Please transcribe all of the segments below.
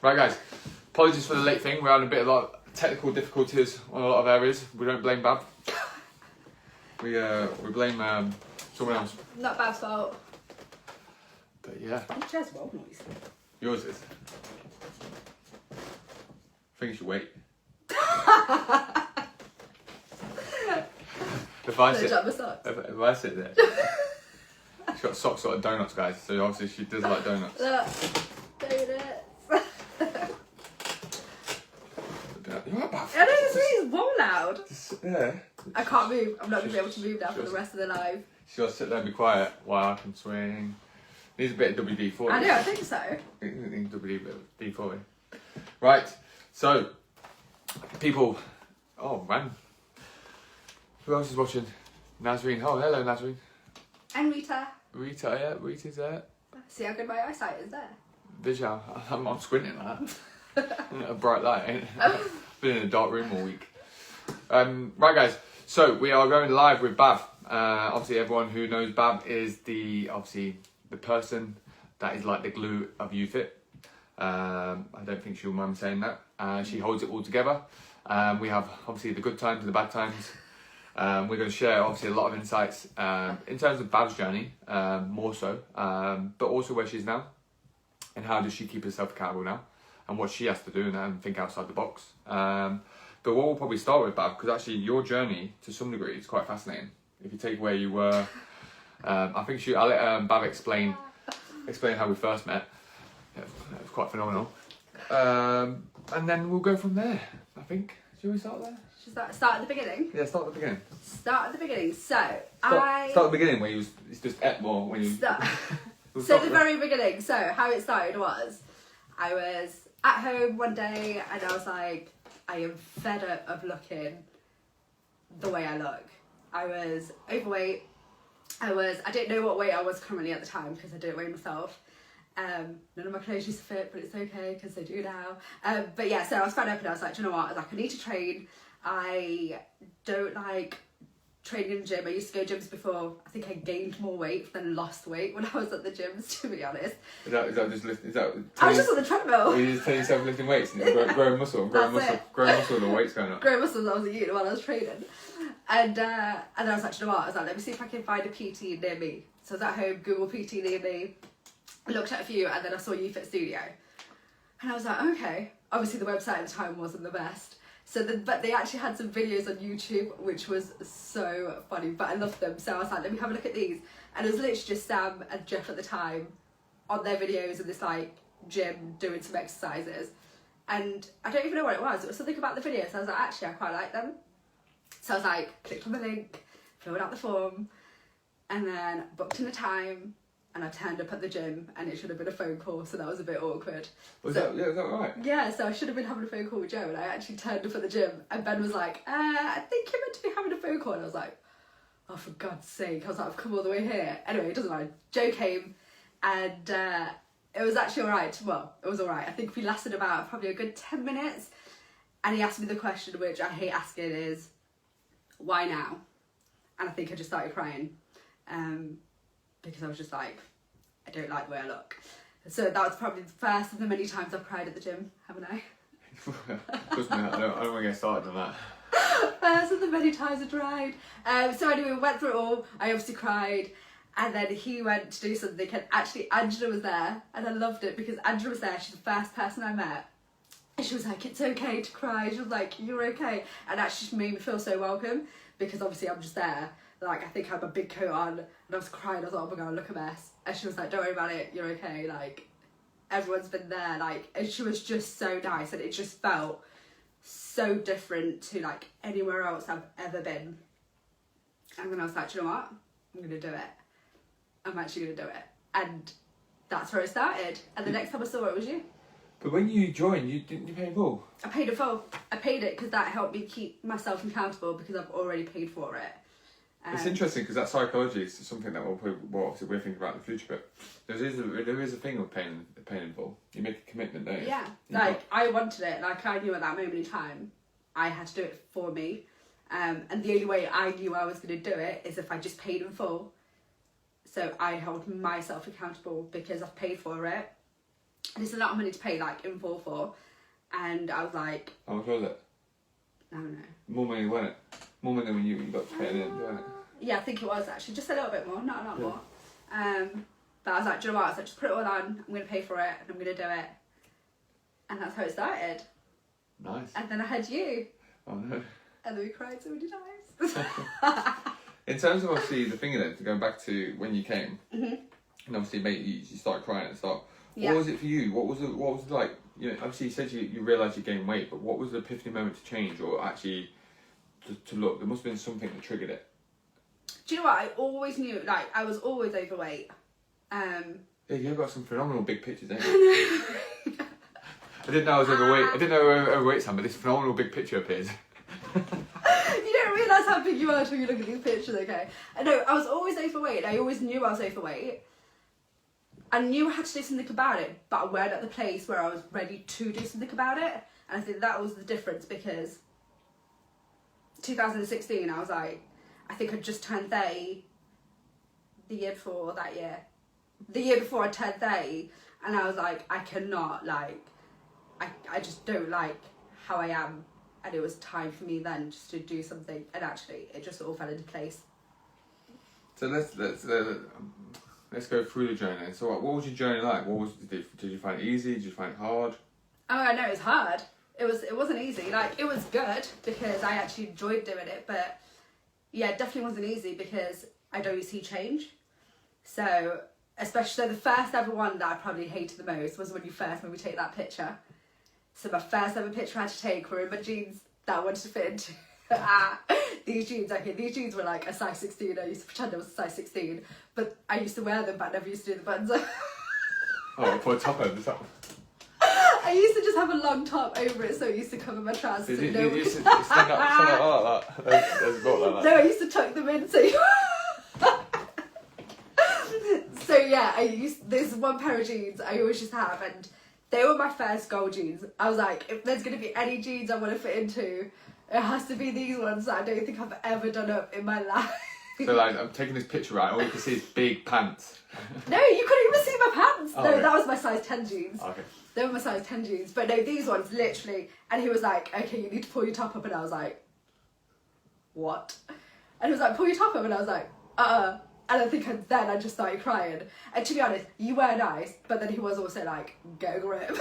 Right, guys. Apologies for the late thing. We're having a lot of technical difficulties on a lot of areas. We don't blame Bhav. We blame someone else. Not Bhav's fault. But yeah. Your chair's well noisy. Yours is. I think you should wait. If I sit there, she's got socks like donuts, guys. So obviously she does like donuts. Look, donuts. You're right, Bhav. I know this is well loud. Yeah. I can't move. I'm not going to be able to move now for the rest of the live. She's got to sit there and be quiet while I can swing. Needs a bit of WD-40. I know, I think so. Needs WD-40. Right, so, people. Oh, man. Who else is watching? Nazreen. Oh, hello, Nazreen. And Rita. Rita, yeah, Rita's there. See how good my eyesight is there? Visual. I'm squinting like that. A bright light, ain't it? Been in a dark room all week. Right, guys. So we are going live with Bhav. Obviously, everyone who knows Bhav is the person that is like the glue of YouFit. I don't think she'll mind saying that. She holds it all together. We have obviously the good times and the bad times. We're going to share obviously a lot of insights in terms of Bhav's journey, more so, but also where she's now and how does she keep herself accountable now and what she has to do and think outside the box. But what we'll probably start with, Bhav, because actually your journey to some degree is quite fascinating. If you take where you were, I think I'll let Bhav explain how we first met. Yeah, it was quite phenomenal. And then we'll go from there, I think. Shall we start there? Start at the beginning? Yeah, start at the beginning. Start at the beginning. So, Start at the beginning where it's just ate more when you... So the very beginning. So how it started was, I was at home one day and I was like, I am fed up of looking the way I look. I was overweight. I didn't know what weight I was currently at the time because I didn't weigh myself. None of my clothes used to fit, but it's okay because they do now. But yeah, so I was fed up and I was like, do you know what? I was like, I need to train. I don't like training in the gym. I used to go gyms before. I think I gained more weight than lost weight when I was at the gyms, to be honest. Is that just lifting? I was just on the treadmill. Were you just telling yourself lifting weights and growing muscle, growing muscle, the weight's going up. Growing muscle, I was at uni while I was training. And I was like, you know what? I was like, let me see if I can find a PT near me. So I was at home, Google PT near me. I looked at a few and then I saw YouFit Studio. And I was like, okay. Obviously the website at the time wasn't the best. But they actually had some videos on YouTube, which was so funny, but I loved them. So I was like, let me have a look at these. And it was literally just Sam and Jeff at the time on their videos in this like gym doing some exercises. And I don't even know what it was. It was something about the videos. So I was like, actually, I quite like them. So I was like, clicked on the link, filled out the form, and then booked in the time. And I turned up at the gym and it should have been a phone call, so that was a bit awkward. Was that right? Yeah, so I should have been having a phone call with Joe and I actually turned up at the gym and Ben was like, I think you're meant to be having a phone call. And I was like, oh, for God's sake. I was like, I've come all the way here. Anyway, it doesn't matter. Joe came and it was actually alright. Well, it was alright. I think we lasted about probably a good 10 minutes and he asked me the question, which I hate asking, is, why now? And I think I just started crying. Because I was just like, I don't like the way I look. So that was probably the first of the many times I've cried at the gym, haven't I? Trust me, I don't want to get started on that. First of the many times I cried. So anyway, we went through it all. I obviously cried. And then he went to do something and actually Angela was there. And I loved it because Angela was there. She's the first person I met. And she was like, it's okay to cry. She was like, you're okay. And that just made me feel so welcome because obviously I'm just there. Like, I think I had my big coat on and I was crying. I was like, oh my God, I look a mess. And she was like, don't worry about it. You're okay. Like, everyone's been there. Like, and she was just so nice. And it just felt so different to, like, anywhere else I've ever been. And then I was like, do you know what? I'm going to do it. I'm actually going to do it. And that's where it started. And the next time I saw it was you. But when you joined, didn't you pay in full? I paid it full. I paid it because that helped me keep myself accountable because I've already paid for it. It's interesting because that psychology is something that obviously we're thinking about in the future, but there is a thing of paying in full. You make a commitment, don't you? Yeah, like I wanted it. Like I knew at that moment in time, I had to do it for me, and the only way I knew I was going to do it is if I just paid in full. So I held myself accountable because I've paid for it. And it's a lot of money to pay, like, in full for. And I was like... How much was it? I don't know. More money, wasn't it? More money than when you got to pay it in, wasn't it? Yeah, I think it was, actually. Just a little bit more, not a lot more. But I was like, do you know what? I was like, just put it all on. I'm going to pay for it, and I'm going to do it. And that's how it started. Nice. And then I had you. Oh, no. And then we cried so many times. In terms of, obviously, the thing then, to go back to when you came, and obviously, mate, you started crying at the start. Yeah. What was it for you? What was it like? You know, obviously, you said you realised you gained weight, but what was the epiphany moment to change, or actually to look? There must have been something that triggered it. Do you know what? I always knew, like, I was always overweight. Yeah, you've got some phenomenal big pictures, ain't you? I didn't know I was overweight. I didn't know I was overweight, Sam, but this phenomenal big picture appears. You don't realise how big you are until you look at these pictures, okay? No, I was always overweight. I always knew I was overweight. I knew I had to do something about it, but I weren't at the place where I was ready to do something about it. And I think that was the difference, because 2016, I was like, I think I'd just turned 30 the year before that year. The year before I turned 30, and I was like, I cannot, like, I just don't like how I am. And it was time for me then just to do something, and actually it just all fell into place. So let's go through the journey. So what was your journey like? Did you find it easy? Did you find it hard? Oh, I know it was hard. It wasn't easy. Like, it was good because I actually enjoyed doing it, but yeah, it definitely wasn't easy because I don't see change. So especially the first ever one that I probably hated the most was when you first made me take that picture. So my first ever picture I had to take were in my jeans that I wanted to fit into. These jeans were like a size 16. I used to pretend I was a size 16, but I used to wear them, but I never used to do the buttons. Oh, put a top over the top. I used to just have a long top over it, so it used to cover my trousers. You used to stand up like that. There's not like that. No, I used to tuck them in, so... So yeah, there's one pair of jeans I always used to have, and they were my first goal jeans. I was like, if there's going to be any jeans I want to fit into, it has to be these ones that I don't think I've ever done up in my life. So like, I'm taking this picture out, all you can see is big pants. No, you couldn't even see my pants. Oh, no, okay. that was my size 10 jeans. Okay. They were my size 10 jeans. But no, these ones, literally. And he was like, okay, you need to pull your top up. And I was like, what? And he was like, pull your top up. And I was like, And I think then I just started crying. And to be honest, you were nice, but then he was also like, get a grip.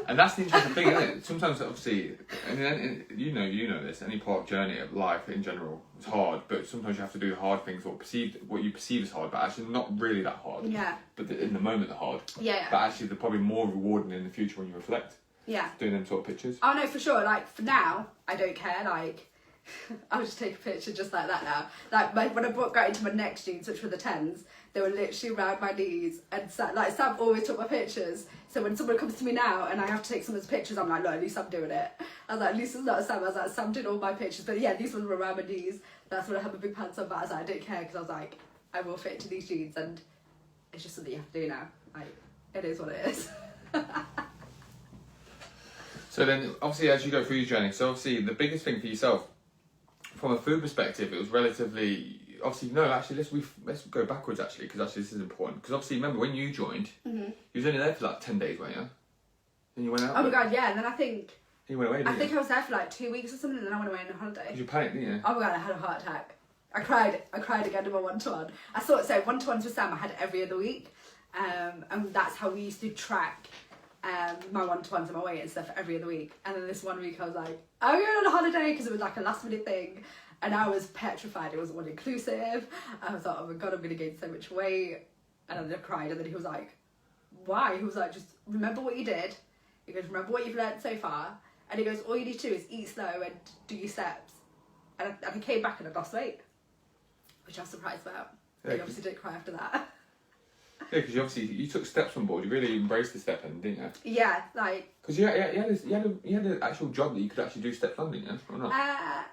And that's the interesting thing, isn't it? Sometimes, obviously, and you know this, any part of journey of life in general is hard, but sometimes you have to do the hard things, or what you perceive as hard, but actually not really that hard. Yeah. But in the moment they're hard. Yeah. But actually they're probably more rewarding in the future when you reflect. Yeah. Doing them sort of pictures. Oh no, for sure. Like, for now, I don't care. Like, I'll just take a picture just like that now. Like, when I got into my next jeans, which were the 10s, they were literally around my knees, and Sam always took my pictures. So when someone comes to me now and I have to take someone's pictures, I'm like, no, at least I'm doing it. I was like, at least it's not Sam. I was like, Sam did all my pictures. But yeah, these ones were around my knees. That's when I had my big pants on, but I was like, I don't care, because I was like, I will fit into these jeans, and it's just something you have to do now. Like, it is what it is. So then, obviously, as you go through your journey, so obviously the biggest thing for yourself, from a food perspective, it was relatively... Obviously, no, actually, let's go backwards, actually, because actually this is important. Because obviously, remember, when you joined, you was only there for like 10 days, weren't you? Then you went out. Oh my God, yeah, and then I think... You went away, didn't you? I think I was there for like 2 weeks or something, and then I went away on a holiday. Because you panicked, didn't you? Oh my God, I had a heart attack. I cried again in my one-to-one. I thought, so one-to-ones with Sam, I had every other week. And that's how we used to track my one-to-ones and my weight and stuff every other week. And then this one week I was like, I'm going on a holiday, because it was like a last-minute thing. And I was petrified. It wasn't one inclusive. I was like, oh my God, I'm going to gain so much weight. And then I cried. And then he was like, why? He was like, just remember what you did. He goes, remember what you've learned so far. And he goes, all you need to do is eat slow and do your steps. And I came back and I lost weight, which I was surprised about. Yeah, He obviously didn't cry after that. Yeah, because you took steps on board. You really embraced the step in, didn't you? Yeah, like... Because you had an actual job that you could actually do steps on, didn't you? Or not?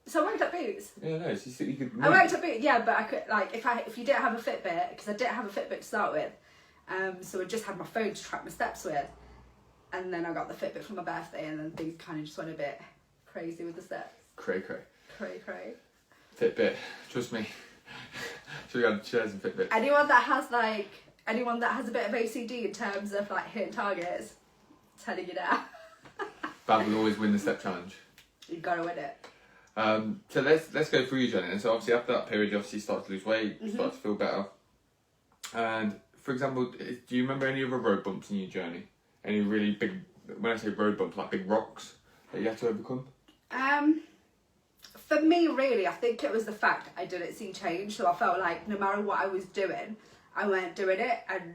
So I worked at Boots. Yeah, no, so you could... I worked at Boots, yeah, but I could, like, if you didn't have a Fitbit, because I didn't have a Fitbit to start with, so I just had my phone to track my steps with, and then I got the Fitbit for my birthday, and then things kind of just went a bit crazy with the steps. Cray. Cray. Fitbit, trust me. Should we have chairs and Fitbit? Anyone that has, like, anyone that has a bit of ACD in terms of like hitting targets, telling you now. Bhav will always win the step challenge. You gotta win it. So let's go through your journey. And so obviously after that period, you obviously start to lose weight, start to feel better. And for example, do you remember any other road bumps in your journey? Any really big, when I say road bumps, like big rocks that you had to overcome? For me, really, I think it was the fact I didn't see change. So I felt like no matter what I was doing, I weren't doing it. And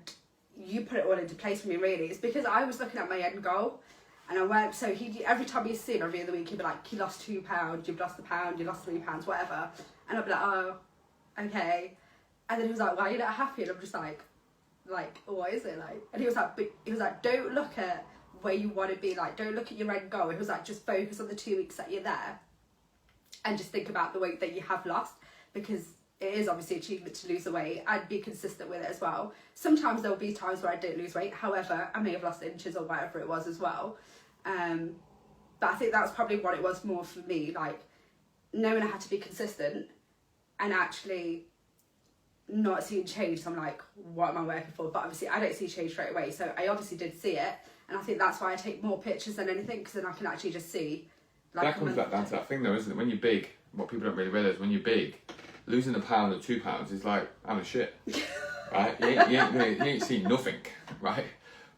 you put it all into place for me, really. It's because I was looking at my end goal. And I went, so every time you see him every other week, he'd be like, you lost 2 pounds, you've lost a pound, you lost 3 pounds, whatever. And I'd be like, oh, okay. And then he was like, why are you not happy? And I'm just like, what is it like? And he was like, don't look at where you want to be, like, don't look at your end goal. He was like, just focus on the 2 weeks that you're there. And just think about the weight that you have lost, because it is obviously an achievement to lose the weight and be consistent with it as well. Sometimes there will be times where I don't lose weight. However, I may have lost inches or whatever it was as well. But I think that was probably what it was more for me, like knowing I had to be consistent and actually not seeing change. So I'm like, what am I working for? But obviously I don't see change straight away. So I obviously did see it. And I think that's why I take more pictures than anything, because then I can actually just see. Like, that comes back down to that thing though, isn't it? When you're big, what people don't really realise, when you're big, losing a pound or 2 pounds is like, I'm a shit, right? You ain't seen nothing, right?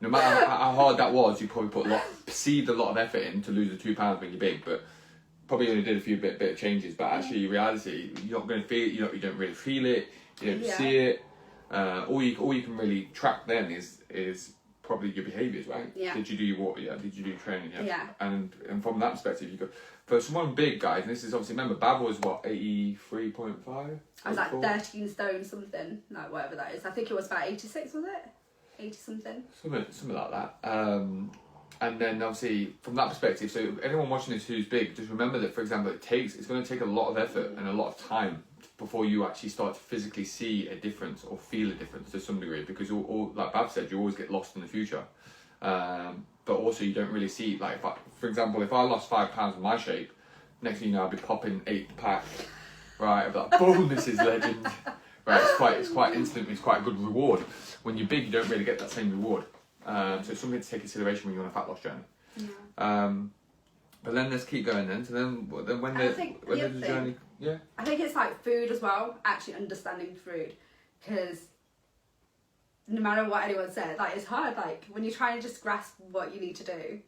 No matter how hard that was, you probably perceived a lot of effort in to lose the 2 pounds when you're big, but probably only did a few bit of changes. But actually, in reality, you're not going to feel it. You don't really feel it. You don't see it. All you can really track then is probably your behaviours, right? Yeah. Did you do your water? Yeah. Did you do training? Yeah. Yeah. And from that perspective, you go for someone big, guys. And this is obviously, remember, Bhav was what, 83.5? I was like 13 stone something, like whatever that is. I think it was about 86, was it? 80 something. Something like that. And then obviously from that perspective, so anyone watching this who's big, just remember that, for example, it's going to take a lot of effort and a lot of time before you actually start to physically see a difference or feel a difference to some degree, because all like Bhav said, you always get lost in the future. But also you don't really see, like, for example, if I lost 5 pounds in my shape, next thing you know, I'll be popping 8 pack, right? I'll be like, boom, this is legend. Right, it's quite instant, it's quite a good reward. When you're big, you don't really get that same reward. So it's something to take consideration when you're on a fat loss journey. Yeah. But then let's keep going then. So then when there's the journey, yeah. I think it's like food as well, actually understanding food, because no matter what anyone says, like, it's hard, like when you're trying to just grasp what you need to do,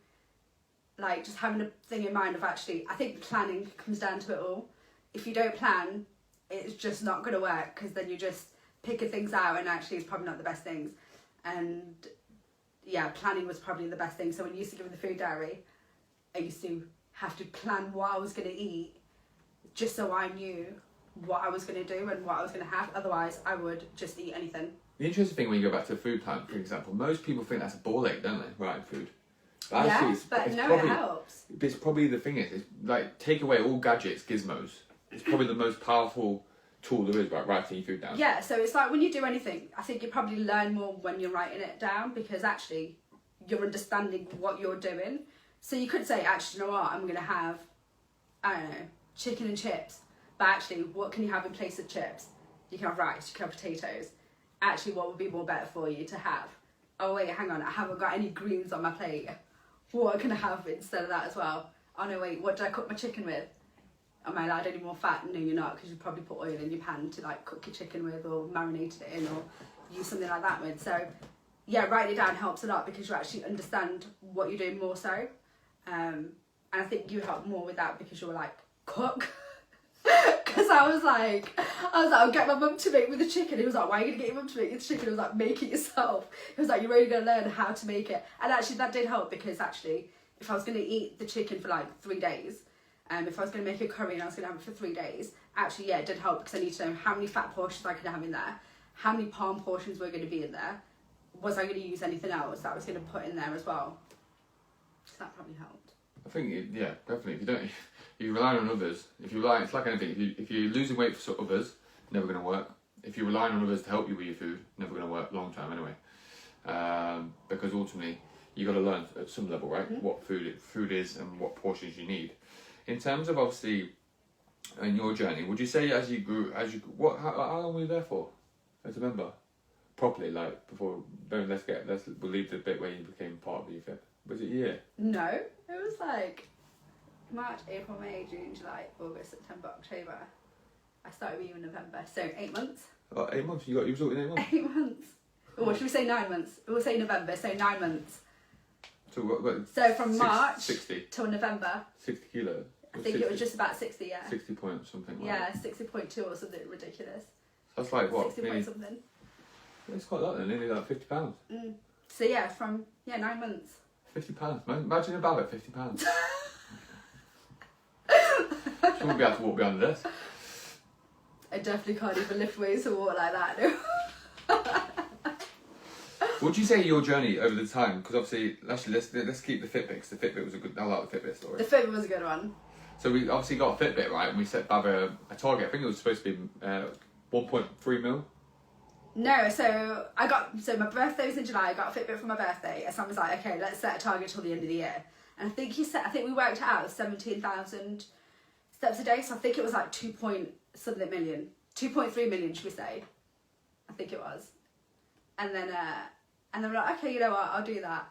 like just having a thing in mind of actually, I think planning comes down to it all. If you don't plan, it's just not going to work, because then you're just picking things out and actually it's probably not the best things. And yeah, planning was probably the best thing. So when you used to give me the food diary, I used to have to plan what I was going to eat just so I knew what I was going to do and what I was going to have. Otherwise, I would just eat anything. The interesting thing when you go back to the food plan, for example, most people think that's a ball ache, don't they, right, food? But yes, actually, but no, probably, it helps. It's probably the thing is like, take away all gadgets, gizmos. It's probably the most powerful tool there is about writing your food down. Yeah, so it's like when you do anything, I think you probably learn more when you're writing it down, because actually you're understanding what you're doing. So you could say, actually, you know what, I'm going to have, I don't know, chicken and chips. But actually, what can you have in place of chips? You can have rice, you can have potatoes. Actually, what would be more better for you to have? Oh wait, hang on, I haven't got any greens on my plate. What can I have instead of that as well? Oh no, wait, what did I cook my chicken with? Am I allowed any more fat? No, you're not, because you probably put oil in your pan to like cook your chicken with, or marinated it in, or use something like that with. So yeah, writing it down helps a lot, because you actually understand what you're doing more so. And I think you help more with that, because you were like, cook. Because I was like, I'll get my mum to make me the chicken. He was like, why are you going to get your mum to make you the chicken? He was like, make it yourself. He was like, you're only going to learn how to make it. And actually that did help, because actually if I was going to eat the chicken for like 3 days, if I was going to make a curry and I was going to have it for 3 days, actually, yeah, it did help, because I need to know how many fat portions I could have in there, how many palm portions were going to be in there, was I going to use anything else that I was going to put in there as well. So that probably helped. I think, yeah, definitely. If you rely on others, it's like anything. If you're losing weight for others, never going to work. If you're relying on others to help you with your food, never going to work long term anyway. Because ultimately, you got to learn at some level, right? Mm-hmm. What food is and what portions you need. In terms of obviously, in your journey, would you say as you grew, how long were you there for as a member? properly, like before. We'll leave the bit where you became part of UFIT. Was it a year? No, it was like March, April, May, June, July, August, September, October. I started with you in November, so 8 months. Oh, 8 months. You was all in 8 months. 8 months. Or should we say 9 months? We'll say November, so 9 months. So what So from March 60 till November. 60 kilos. I think it was just about 60, yeah. 60 point something. Like Yeah, that. 60.2 or something ridiculous. That's like what? 60 point something. It's quite a lot then. Nearly like £50. So yeah, from 9 months. £50. Imagine a Bhav at £50. She wouldn't be able to walk behind this. I definitely can't even lift weights or walk like that. No. What would you say your journey over the time? Because obviously, actually, let's keep the Fitbit. 'Cause the Fitbit was a good. I like the Fitbit story. The Fitbit was a good one. So we obviously got a Fitbit, right? And we set Bhav a target. I think it was supposed to be 1.3 mil. No, so my birthday was in July. I got a Fitbit for my birthday, and Sam was like, "Okay, let's set a target till the end of the year." And I think we worked it out 17,000 steps a day. So I think it was like 2.something million, 2.3 million, should we say? I think it was. And then we're like, okay, you know what, I'll do that.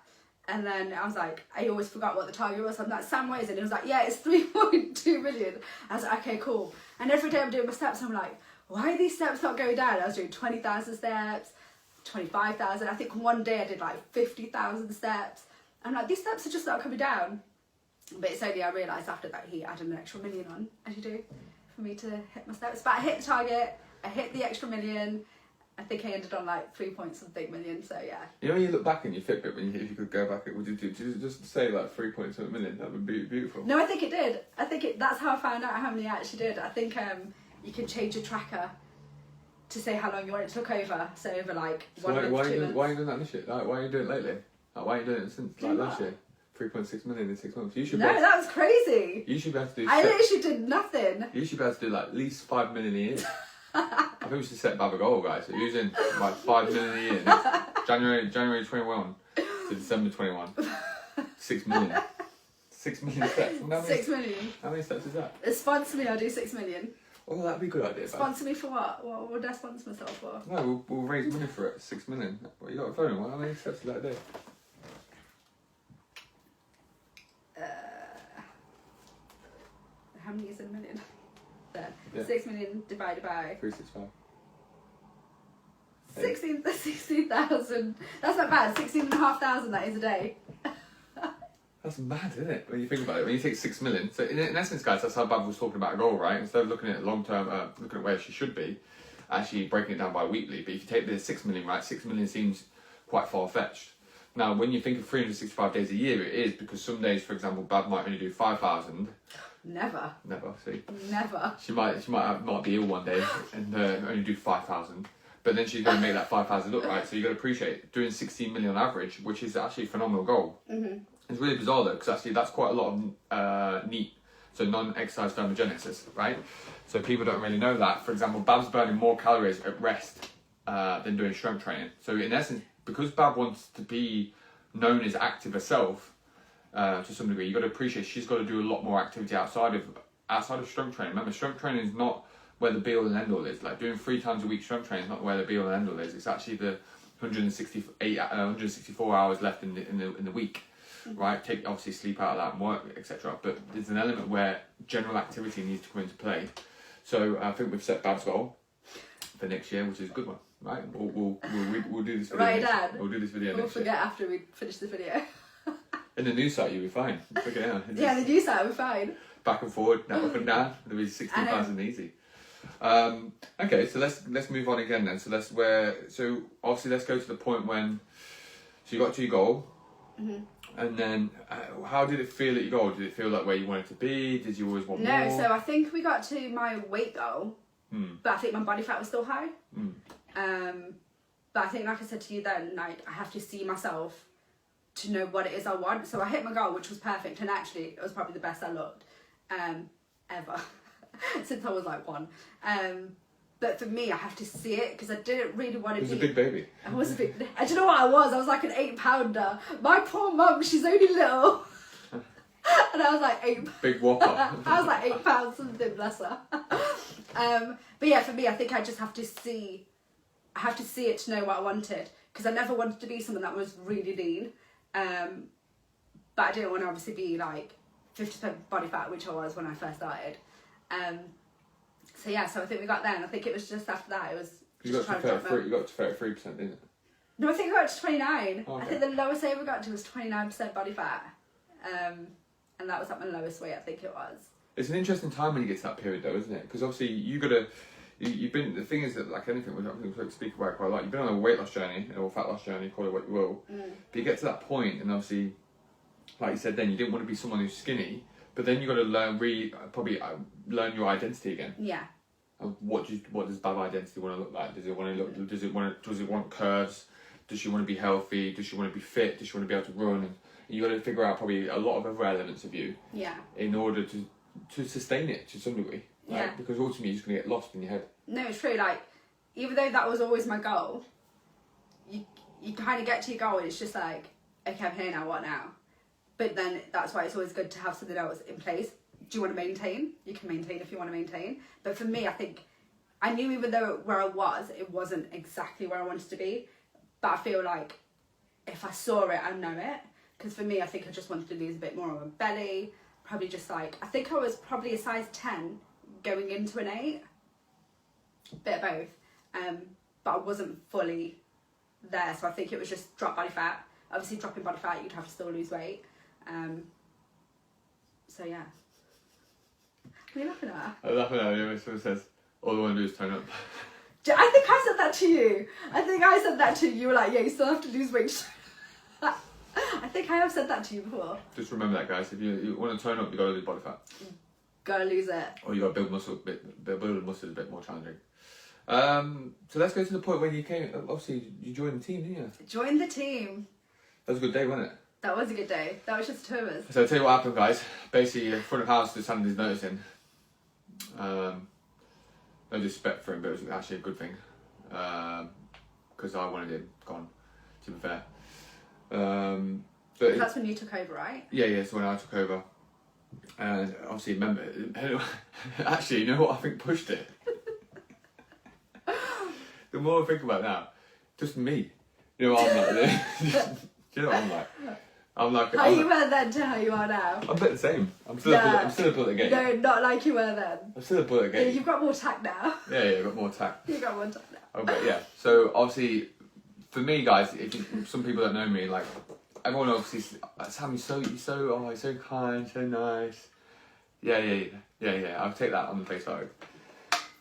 And then I was like, I always forgot what the target was. I'm like, Sam, what is it? And he was like, yeah, it's 3.2 million. I was like, okay, cool. And every day I'm doing my steps, I'm like, why are these steps not going down? I was doing 20,000 steps, 25,000. I think one day I did like 50,000 steps. I'm like, these steps are just not coming down. But it's only I realised after that he added an extra million on, as you do, for me to hit my steps. But I hit the target, I hit the extra million. I think I ended on like 3.something million, so yeah. You know when you look back in your Fitbit, if you could go back, would you just say like 3.something million? That would be beautiful. No, I think it did. That's how I found out how many I actually did. I think you can change your tracker to say how long you want it to look over. So over like so 1 month, 2 months. Why are you doing that this year? Like, why are you doing it lately? Like, why are you doing it since like last year? 3.6 million in 6 months. You should. No, that was crazy. You should be able to do. I literally did nothing. You should be able to do like at least 5 million a year. I think we should set Bhav a goal, guys. So using like 5 million a year. Next January 21 to December 21. 6 million. 6 million steps. 6 million. How many steps is that? Sponsor me, I'll do 6 million. Oh, that'd be a good idea. Sponsor me for what? What would I sponsor myself for? No, we'll raise money for it. 6 million. What, you got a phone? How many steps is that a day? How many is in a million? There. Yeah. 6 million divided by 365. 16,000. That's not bad. 16,500 that is a day. That's mad, isn't it? When you think about it, when you take 6 million. So in essence, guys, that's how Bhav was talking about a goal, right? Instead of looking at long term, looking at where she should be, actually breaking it down by weekly. But if you take the 6 million, right, 6 million seems quite far fetched. Now, when you think of 365 days a year, it is because some days, for example, Bhav might only do 5,000. Never. See. Never. She might be ill one day and only do 5,000. But then she's going to make that 5,000 look right. So you got to appreciate doing 16 million on average, which is actually a phenomenal goal. Mm-hmm. It's really bizarre though, because actually that's quite a lot of NEAT, so non-exercise thermogenesis, right? So people don't really know that. For example, Bhav's burning more calories at rest than doing strength training. So in essence, because Bhav wants to be known as active herself, to some degree, you've got to appreciate she's got to do a lot more activity outside of strength training. Remember, strength training is not where the be all and end all is. Like doing 3 times a week strength training is not where the be all and end all is. It's actually the 164 hours left in the week, right? Take obviously sleep out of that and work, etc. But there's an element where general activity needs to come into play. So I think we've set Bhav's goal for next year, which is a good one, right? We'll do this video. Right, Dad. We'll do this video. We'll forget after we finish the video. In the new site, you'll be fine. Yeah, the new site will be fine. Back and forward, now up and down. It'll be 16,000 easy. Okay, so let's move on again then. So obviously let's go to the point when you got to your goal, and then how did it feel at your goal? Did it feel like where you wanted to be? Did you always want more? No, so I think we got to my weight goal, but I think my body fat was still high. But I think, like I said to you then, like I have to see myself to know what it is I want. So I hit my goal, which was perfect, and actually it was probably the best I looked ever since I was like 1. But for me, I have to see it because I didn't really want to be. You was a big baby. I was a big. Do you know what I was? I was like an 8-pounder. My poor mum, she's only little. And I was like 8. Big whopper. I was like 8 pounds something, bless her. But yeah, for me, I think I just have to see I have to see it to know what I wanted, because I never wanted to be someone that was really lean, but I didn't want to obviously be like 50% body fat, which I was when I first started. So yeah, so I think we got there, and I think it was just after that it was. You got to 33. You got to 33%, didn't it? No, I think I got to 29. Oh, okay. I think the lowest I ever got to was 29% body fat, and that was at my lowest weight. I think it was. It's an interesting time when you get to that period, though, isn't it? Because obviously you've been. The thing is that, like anything, which I think we speak about quite a lot. You've been on a weight loss journey or fat loss journey, call it what you will. But you get to that point, and obviously, like you said, then you didn't want to be someone who's skinny, but then you got to learn learn your identity again. Yeah. What does Bhav identity want to look like? Does it want curves? Does she want to be healthy? Does she want to be fit? Does she want to be able to run? And you got to figure out probably a lot of other elements of you. Yeah. In order to sustain it to some degree. Right? Yeah. Because ultimately you're just gonna get lost in your head. No, it's true. Like, even though that was always my goal, you kind of get to your goal and it's just like, okay, I'm here now. What now? But then that's why it's always good to have something else in place. Do you want to maintain? You can maintain if you want to maintain. But for me, I think I knew even though where I was, it wasn't exactly where I wanted to be. But I feel like if I saw it, I know it. Because for me, I think I just wanted to lose a bit more of a belly. Probably just like, I think I was probably a size 10 going into an 8. Bit of both. But I wasn't fully there. So I think it was just drop body fat. Obviously, dropping body fat, you'd have to still lose weight. So yeah. What are you laughing at? I'm laughing at you when someone says, all I want to do is turn up. I think I said that to you. I think I said that to you. You were like, yeah, you still have to lose weight. I think I have said that to you before. Just remember that, guys. If you want to turn up, you got to lose body fat. Gotta lose it. Or you got to build muscle. Building muscle is a bit more challenging. So let's go to the point where you came. Obviously, you joined the team, didn't you? Joined the team. That was a good day, wasn't it? That was a good day. That was just 2 of us. So I'll tell you what happened, guys. Basically, front of house just handed his notice in. No disrespect for him, but it was actually a good thing. Because I wanted him gone, to be fair. But that's when you took over, right? Yeah, so when I took over. And obviously, remember, actually, you know what I think pushed it? The more I think about it now, just me. You know what I'm like? Do you know what I'm like? How you were then to how you are now. I'm a bit the same. I'm still a bullet game. No, not like you were then. I'm still a bullet game. Yeah, you've got more tact now. Yeah, I've got more tact. You've got more tact now. Okay, yeah. So obviously, for me, guys, some people don't know me, like everyone obviously, Sam, you're so kind, so nice. Yeah. I'll take that on the face value.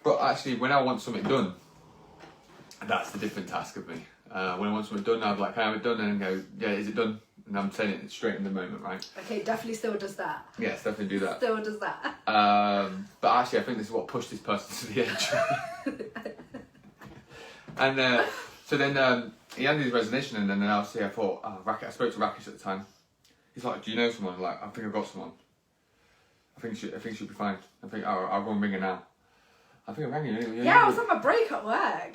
But actually, when I want something done, that's the different task of me. When I want something done, I'd be like, can I have it done? And go, yeah, is it done? And I'm saying it straight in the moment, right? Okay, definitely still does that. Yes, definitely do that. Still does that. But actually, I think this is what pushed this person to the edge. And so then he handed his resignation, and then obviously I thought, I spoke to Rakesh at the time. He's like, do you know someone? I'm like, I think I've got someone. I think she'll be fine. I think I'll go and ring her now. I think I rang you. Yeah, I was on my break at work.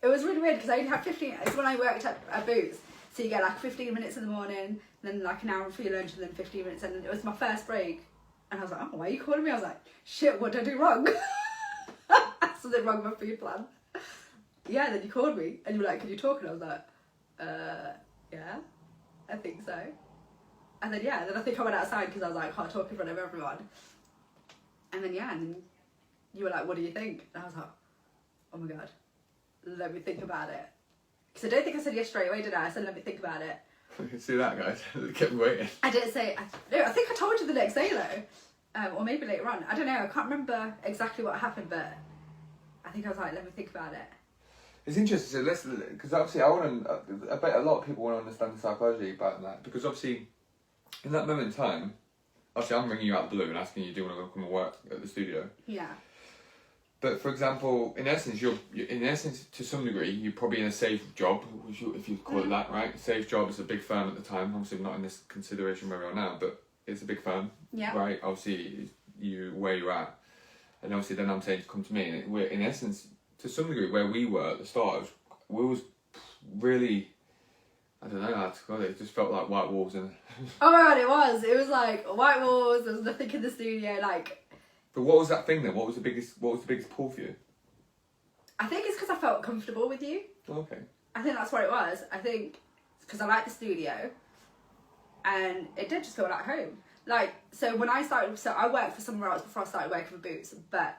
It was really weird because I only had 15. It's when I worked at Boots. So you get like 15 minutes in the morning, then like an hour for your lunch, and then 15 minutes, and it was my first break. And I was like, oh, why are you calling me? I was like, shit, what did I do wrong? Something wrong with my food plan. Yeah, then you called me, and you were like, can you talk? And I was like, yeah, I think so. And then then I think I went outside because I was like, can't talk in front of everyone. And then and then you were like, what do you think? And I was like, oh my god, let me think about it. Because I don't think I said yes straight away, did I? I said, let me think about it. You can see that, guys. They kept me waiting. I didn't say... I think I told you the next day, though. Or maybe later on. I don't know. I can't remember exactly what happened, but I think I was like, let me think about it. It's interesting, because obviously I bet a lot of people want to understand the psychology about that. Because obviously, in that moment in time, obviously I'm ringing you out of the blue and asking you, do you want to come and work at the studio? Yeah. But for example, in essence, to some degree, you're probably in a safe job, if you call it that, right? Safe job is a big firm at the time. Obviously, not in this consideration where we are now, but it's a big firm, right? Obviously, where you're at, and obviously, then I'm saying to come to me, and we're in essence, to some degree, where we were at the start, we was really, I don't know how to call it. It just felt like white walls and. Oh my god, it was. It was like white walls. There was nothing in the studio, like. But what was that thing then? What was the biggest pull for you? I think it's because I felt comfortable with you. Okay. I think that's what it was. I think because I like the studio, and it did just feel like home. Like, so when I started, so I worked for somewhere else before I started working for Boots, but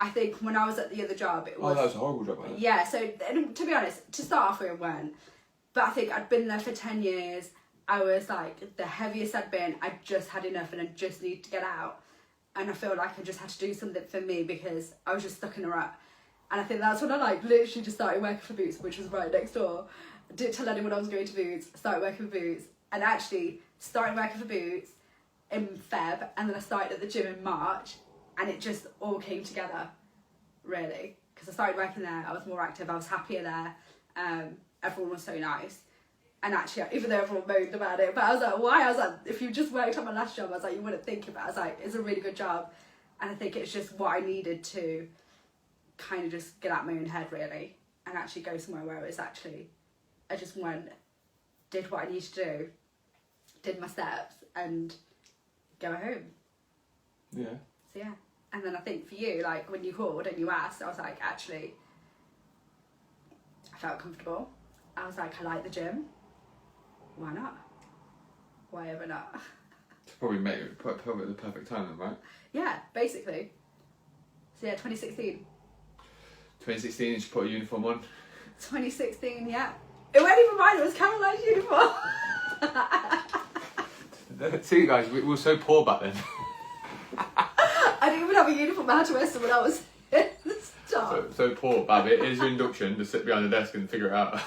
I think when I was at the other job, it was... Oh, that was a horrible job, wasn't it? Yeah, so to be honest, to start off with, it weren't. But I think I'd been there for 10 years. I was like the heaviest I'd been. I just had enough and I just needed to get out. And I feel like I just had to do something for me because I was just stuck in a rut. And I think that's when I like literally just started working for Boots, which was right next door. I didn't tell anyone I was going to Boots, started working for Boots, and actually started working for Boots in Feb, and then I started at the gym in March, and it just all came together, really. Because I started working there, I was more active, I was happier there, everyone was so nice. And actually, even though everyone moaned about it, but I was like, why? I was like, if you just worked on my last job, I was like, you wouldn't think of it. I was like, it's a really good job. And I think it's just what I needed to kind of just get out of my own head, really, and actually go somewhere where it was actually, I just went, did what I needed to do, did my steps, and go home. Yeah. So yeah. And then I think for you, like when you called and you asked, I was like, actually, I felt comfortable. I was like, I like the gym. Why not? Why ever not? It's probably probably the perfect time then, right? Yeah, basically. So yeah, 2016. 2016, you should put a uniform on. 2016, yeah. It wasn't even mine, it was Caroline's uniform. See, guys, we were so poor back then. I didn't even have a uniform, I had to wear someone else's. So poor, Bab. It is your induction to sit behind the desk and figure it out.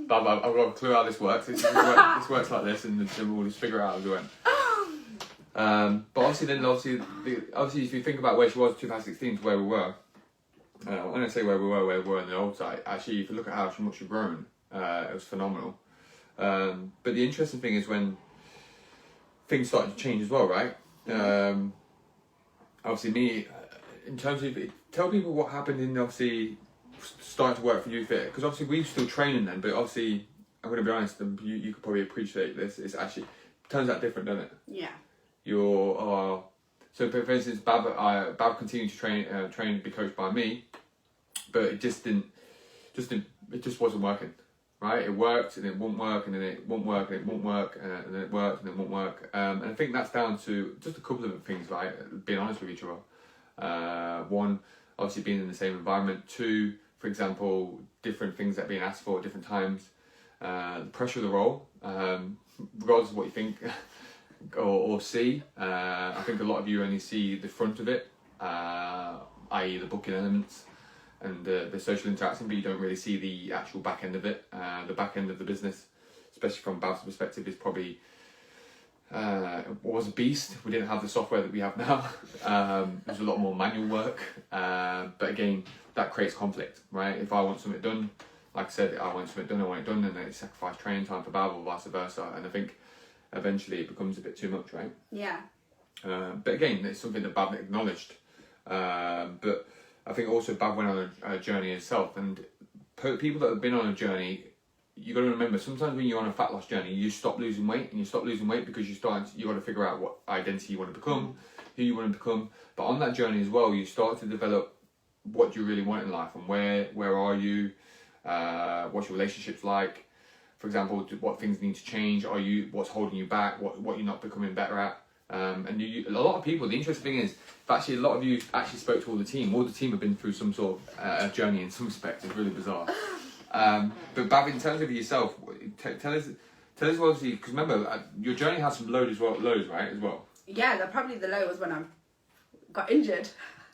Bab, I've got a clue how this works. This works like this, and we'll just figure it out as we went. But obviously, if you think about where she was in 2016 to where we were, when I say where we were in the old site, actually, if you look at how much you've grown, it was phenomenal. But the interesting thing is when things started to change as well, right? Obviously, me, in terms of, tell people what happened in obviously starting to work for Youth Fit, because obviously we were still training then, but obviously, I'm going to be honest, you could probably appreciate this, it's actually, turns out different, doesn't it? Yeah. So for instance, Bab continued to train, be coached by me, but it just wasn't working, right? It worked and it wouldn't work, and then it wouldn't work and it wouldn't work, and then it worked and it wouldn't work. And I think that's down to just a couple of things, right? Being honest with each other. One, obviously being in the same environment. Two, for example, different things that are being asked for at different times. The pressure of the role, regardless of what you think or see. I think a lot of you only see the front of it, i.e. the booking elements and the social interaction, but you don't really see the actual back end of it. The back end of the business, especially from Bav's perspective, is probably was a beast. We didn't have the software that we have now. There's a lot more manual work, but again, that creates conflict, right? If I want something done, like I said, I want something done, and then it sacrifice training time for Bav or vice versa, and I think eventually it becomes a bit too much, right? Yeah. But again, it's something that Bav acknowledged. But I think also Bav went on a journey itself, and people that have been on a journey, you got to remember, sometimes when you're on a fat loss journey, you stop losing weight, and you stop losing weight because you got to figure out what identity you want to become, who you want to become. But on that journey as well, you start to develop what you really want in life, and where are you, what's your relationships like, for example, what things need to change, what's holding you back, what you're not becoming better at. And a lot of people, the interesting thing is, actually a lot of you actually spoke to all the team have been through some sort of journey in some respects. It's really bizarre. But Bav, in terms of yourself, tell us obviously, because remember, your journey has some lows, right, as well? Yeah, probably the low was when I got injured.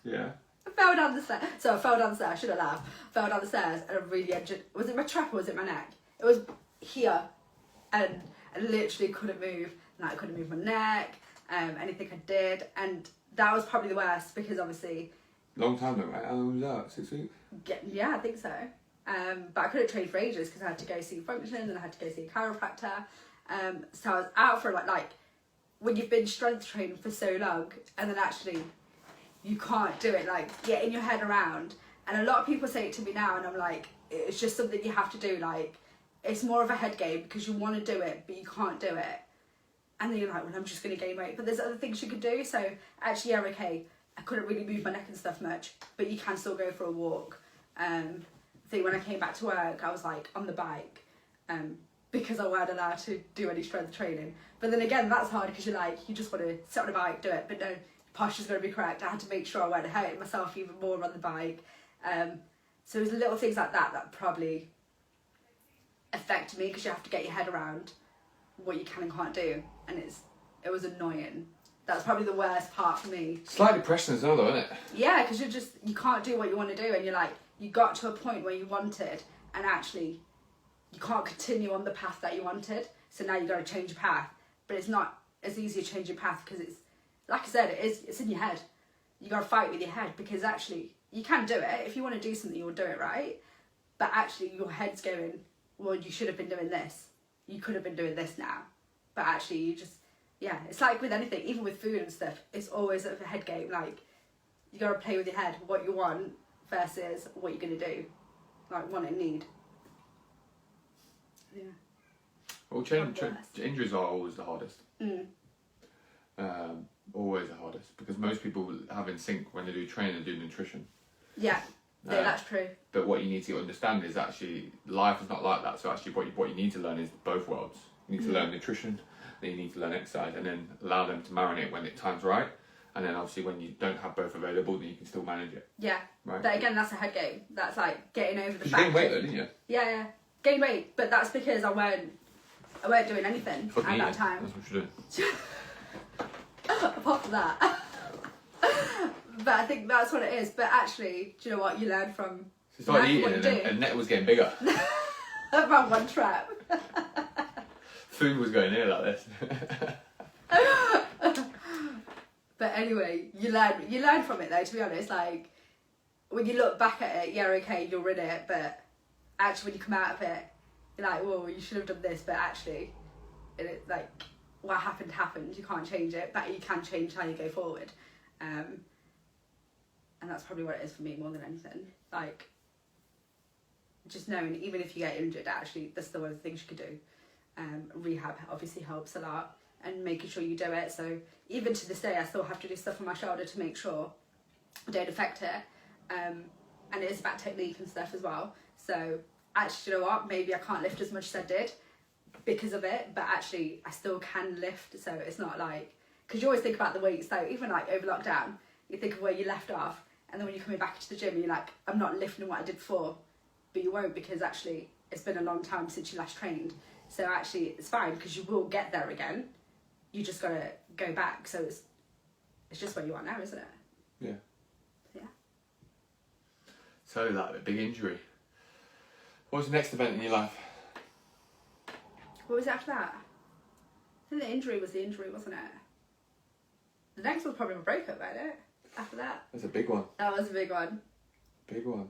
Yeah. I fell down the stairs. So I fell down the stairs, I should have laughed. Fell down the stairs and I really injured. Was it my trap or was it my neck? It was here, and I literally couldn't move. Like, I couldn't move my neck, anything I did, and that was probably the worst because obviously... Long time though, right? How long was that? 6 weeks? Yeah, I think so. But I couldn't train for ages because I had to go see a function and I had to go see a chiropractor. So I was out for like when you've been strength training for so long and then actually you can't do it, like getting your head around. And a lot of people say it to me now and I'm like, it's just something you have to do. Like, it's more of a head game because you want to do it, but you can't do it. And then you're like, well, I'm just going to gain weight. But there's other things you could do. So actually, yeah, okay, I couldn't really move my neck and stuff much, but you can still go for a walk. I think when I came back to work, I was like on the bike, because I weren't allowed to do any strength training. But then again, that's hard because you're like, you just want to sit on a bike, do it, but no, posture's got to be correct. I had to make sure I weren't hurting myself even more on the bike. So it was little things like that probably affected me, because you have to get your head around what you can and can't do, and it was annoying. That's probably the worst part for me. Slight depression as well, though, isn't it? Yeah, because you can't do what you want to do, and you're like, you got to a point where you wanted, and actually you can't continue on the path that you wanted, so now you got to change your path. But it's not as easy to change your path, because it's, like I said, it's in your head. You got to fight with your head, because actually you can do it. If you want to do something, you'll do it, right? But actually your head's going, well, you should have been doing this. You could have been doing this now. But actually you just, yeah, it's like with anything, even with food and stuff, it's always a head game. Like, you got to play with your head, what you want versus what you're going to do. Like, want and need. Yeah. Well, injuries are always the hardest. Always the hardest, because most people have in sync when they do training and do nutrition. Yeah, that's true. But what you need to understand is actually life is not like that. So actually what you need to learn is both worlds. You need to learn nutrition, then you need to learn exercise, and then allow them to marinate when the time's right. And then obviously when you don't have both available, then you can still manage it. Yeah. Right. But again, that's a head game. That's like getting over the fact. You gained weight though, didn't you? Yeah. Gained weight, but that's because I weren't doing anything at that time. That's what you're doing. Apart from that. But I think that's what it is. But actually, do you know what? You learn from... So started eating and net was getting bigger. About one trap. Food was going in like this. But anyway, you learn from it though, to be honest. Like, when you look back at it, yeah, okay, you're in it, but actually when you come out of it, you're like, whoa, you should have done this, but actually, like, what happened, you can't change it, but you can change how you go forward. And that's probably what it is for me more than anything. Like, just knowing, even if you get injured, actually, that's still one of the things you could do. Rehab obviously helps a lot, and making sure you do it. So even to this day, I still have to do stuff on my shoulder to make sure I don't affect it. And it is about technique and stuff as well. So actually, you know what? Maybe I can't lift as much as I did because of it, but actually I still can lift. So it's not like, because you always think about the weights though, even like over lockdown, you think of where you left off, and then when you're coming back to the gym, you're like, I'm not lifting what I did before. But you won't, because actually it's been a long time since you last trained. So actually it's fine, because you will get there again. You just gotta go back. So it's just where you are now, isn't it? Yeah. Yeah. So like a big injury. What was the next event in your life? What was after that? I think the injury was the injury, wasn't it? The next was probably a breakup, wasn't it? After that. That's a big one. That was a big one. Big one.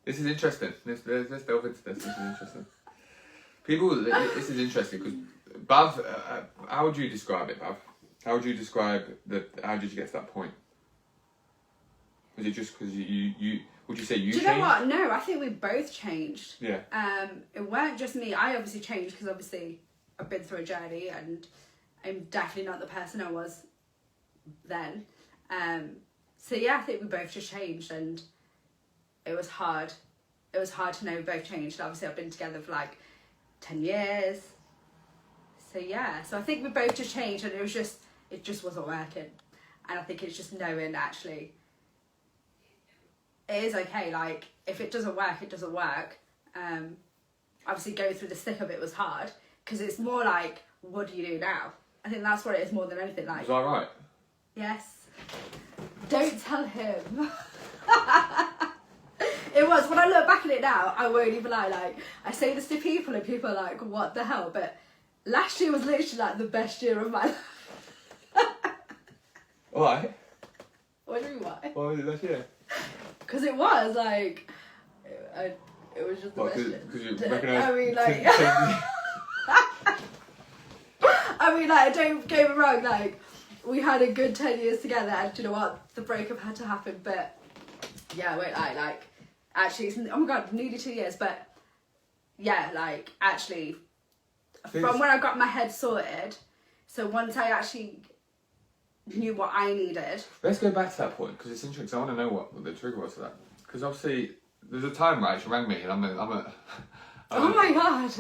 This is interesting. Let's delve into this. This is interesting. This is interesting because Bhav, how would you describe it, Bhav? How would you describe how did you get to that point? Was it just because you would you say you changed? Do you know what? No, I think we both changed. Yeah. It weren't just me. I obviously changed because obviously I've been through a journey and I'm definitely not the person I was then. So yeah, I think we both just changed, and it was hard. It was hard to know we both changed. Obviously I've been together for like 10 years. So yeah, so I think we both just changed, and it just wasn't working. And I think it's just knowing actually it is okay. Like, if it doesn't work, it doesn't work. Obviously going through the thick of it was hard, because it's more like, what do you do now? I think that's what it is more than anything. Like, was that right? Yes. Don't tell him. It was. When I look back at it now, I won't even lie. Like, I say this to people and people are like, what the hell? But last year was literally like the best year of my life. Why? What do you mean why? Why was it last year? Because it was like, it was just the best year. Because you recognise... I mean, like... I mean, like, don't get me wrong, like, we had a good 10 years together, and do you know what? The breakup had to happen, but yeah, I won't lie, like, actually, it's, oh my god, nearly 2 years, but yeah, like, actually, from when I got my head sorted, so once I actually knew what I needed. Let's go back to that point because it's interesting. 'Cause I want to know what the trigger was for that. Because obviously, there's a time, right? She rang me, and Oh my god!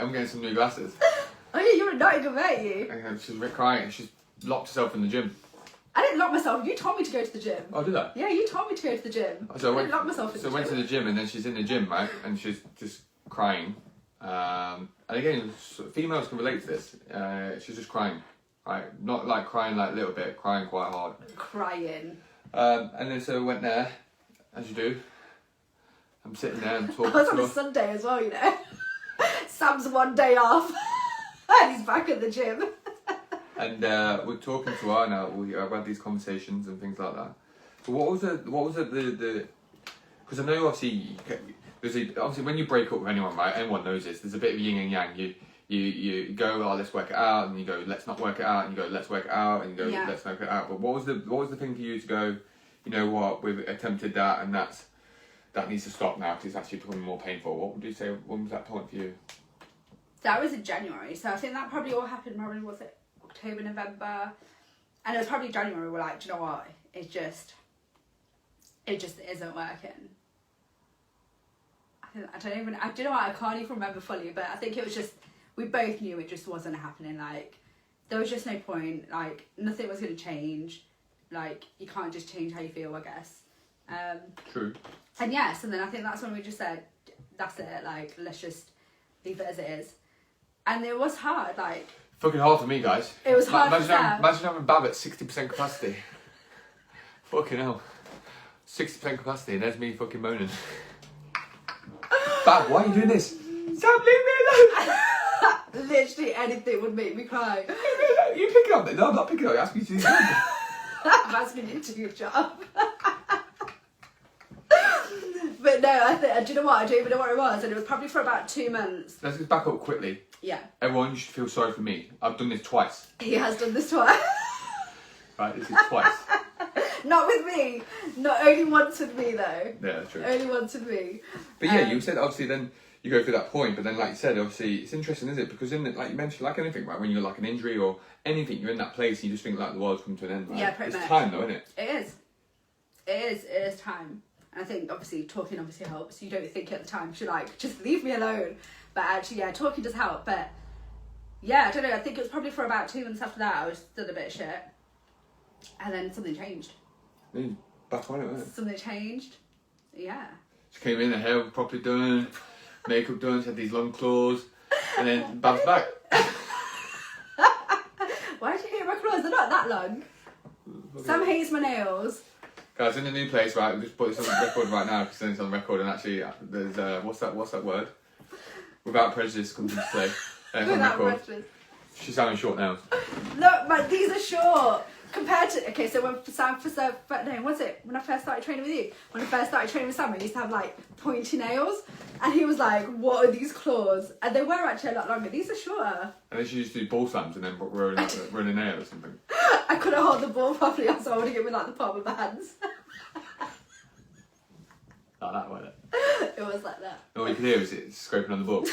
I'm getting some new glasses. Oh yeah, you're a Nottingham, aren't you? And she's crying. She's locked herself in the gym. I didn't lock myself. You told me to go to the gym. Oh, did I? Yeah, you told me to go to the gym. So I didn't lock myself in the gym. So I went to the gym, and then she's in the gym, right? And she's just crying. And again, females can relate to this. She's just crying, right? Not like crying like a little bit, crying quite hard. Crying. And then so I went there, as you do. I'm sitting there and talking I was to on a her. Sunday as well, you know. Sam's one day off, and he's back at the gym. And we're talking to her now. I've had these conversations and things like that. So what was the? Because I know obviously obviously when you break up with anyone, right? Anyone knows this. There's a bit of yin and yang. You go, oh, let's work it out, and you go, let's not work it out, and you go, let's work it out, and you go, let's not work it out. But what was the thing for you to go? You know what? We've attempted that, and that needs to stop now because it's actually becoming more painful. What would you say? When was that point for you? That was in January, so I think that probably all happened. Probably was it October, November, and it was probably January. We're like, do you know what? It just isn't working. I don't know what, I can't even remember fully, but I think it was just, we both knew it just wasn't happening. Like, there was just no point. Like, nothing was going to change. Like, you can't just change how you feel, I guess. True. And yes, and then I think that's when we just said, that's it. Like, let's just leave it as it is. And it was hard. Like, fucking hard for me, guys. it was hard for Sam. Imagine having Bhav at 60% capacity. Fucking hell. 60% capacity, and there's me fucking moaning. Bhav, why are you doing this? Sam, leave me alone! Literally anything would make me cry. You pick it up. No, I'm not picking it up. You asked me to do something. I'm asking an interview job. But no, do you know what? I don't even know what it was, and it was probably for about 2 months. Let's just back up quickly. Yeah. Everyone, you should feel sorry for me. I've done this twice. He has done this twice. Right, this is twice. Not with me. Not only once with me though. Yeah, that's true. Only once with me. But yeah, you said obviously then you go through that point, but then like you said, obviously it's interesting, isn't it? Because in like you mentioned, like anything, right? When you're like an injury or anything, you're in that place, and you just think like the world's come to an end, right? Yeah, pretty much. It's time though, isn't it? It is time. And I think obviously talking obviously helps. You don't think at the time, you're like, just leave me alone. But actually, yeah, talking does help. But yeah, I don't know. I think it was probably for about 2 months after that I was still a bit shit. And then something changed. Back on it, wasn't it? Something changed. Yeah. She came in, her hair was properly done, makeup done, she had these long claws, and then Bhav's back. Why did you hate my claws? They're not that long. Sam hates my nails. Guys, in the new place, right, we'll just put this on the record right now, because then it's on the record, and actually, there's, what's that word? Without prejudice comes into play. On Without record. prejudice. She's having short nails. Look, these are short. Compared to, okay, so when I first started training with you, when I first started training with Sam, I used to have like pointy nails, and he was like, what are these claws? And they were actually a lot longer. These are shorter. And then she used to do ball slams and then run a nail or something. I couldn't hold the ball properly, so I would give it like the palm of my hands. Like that, wasn't it? It was like that. And all you can hear is it scraping on the book.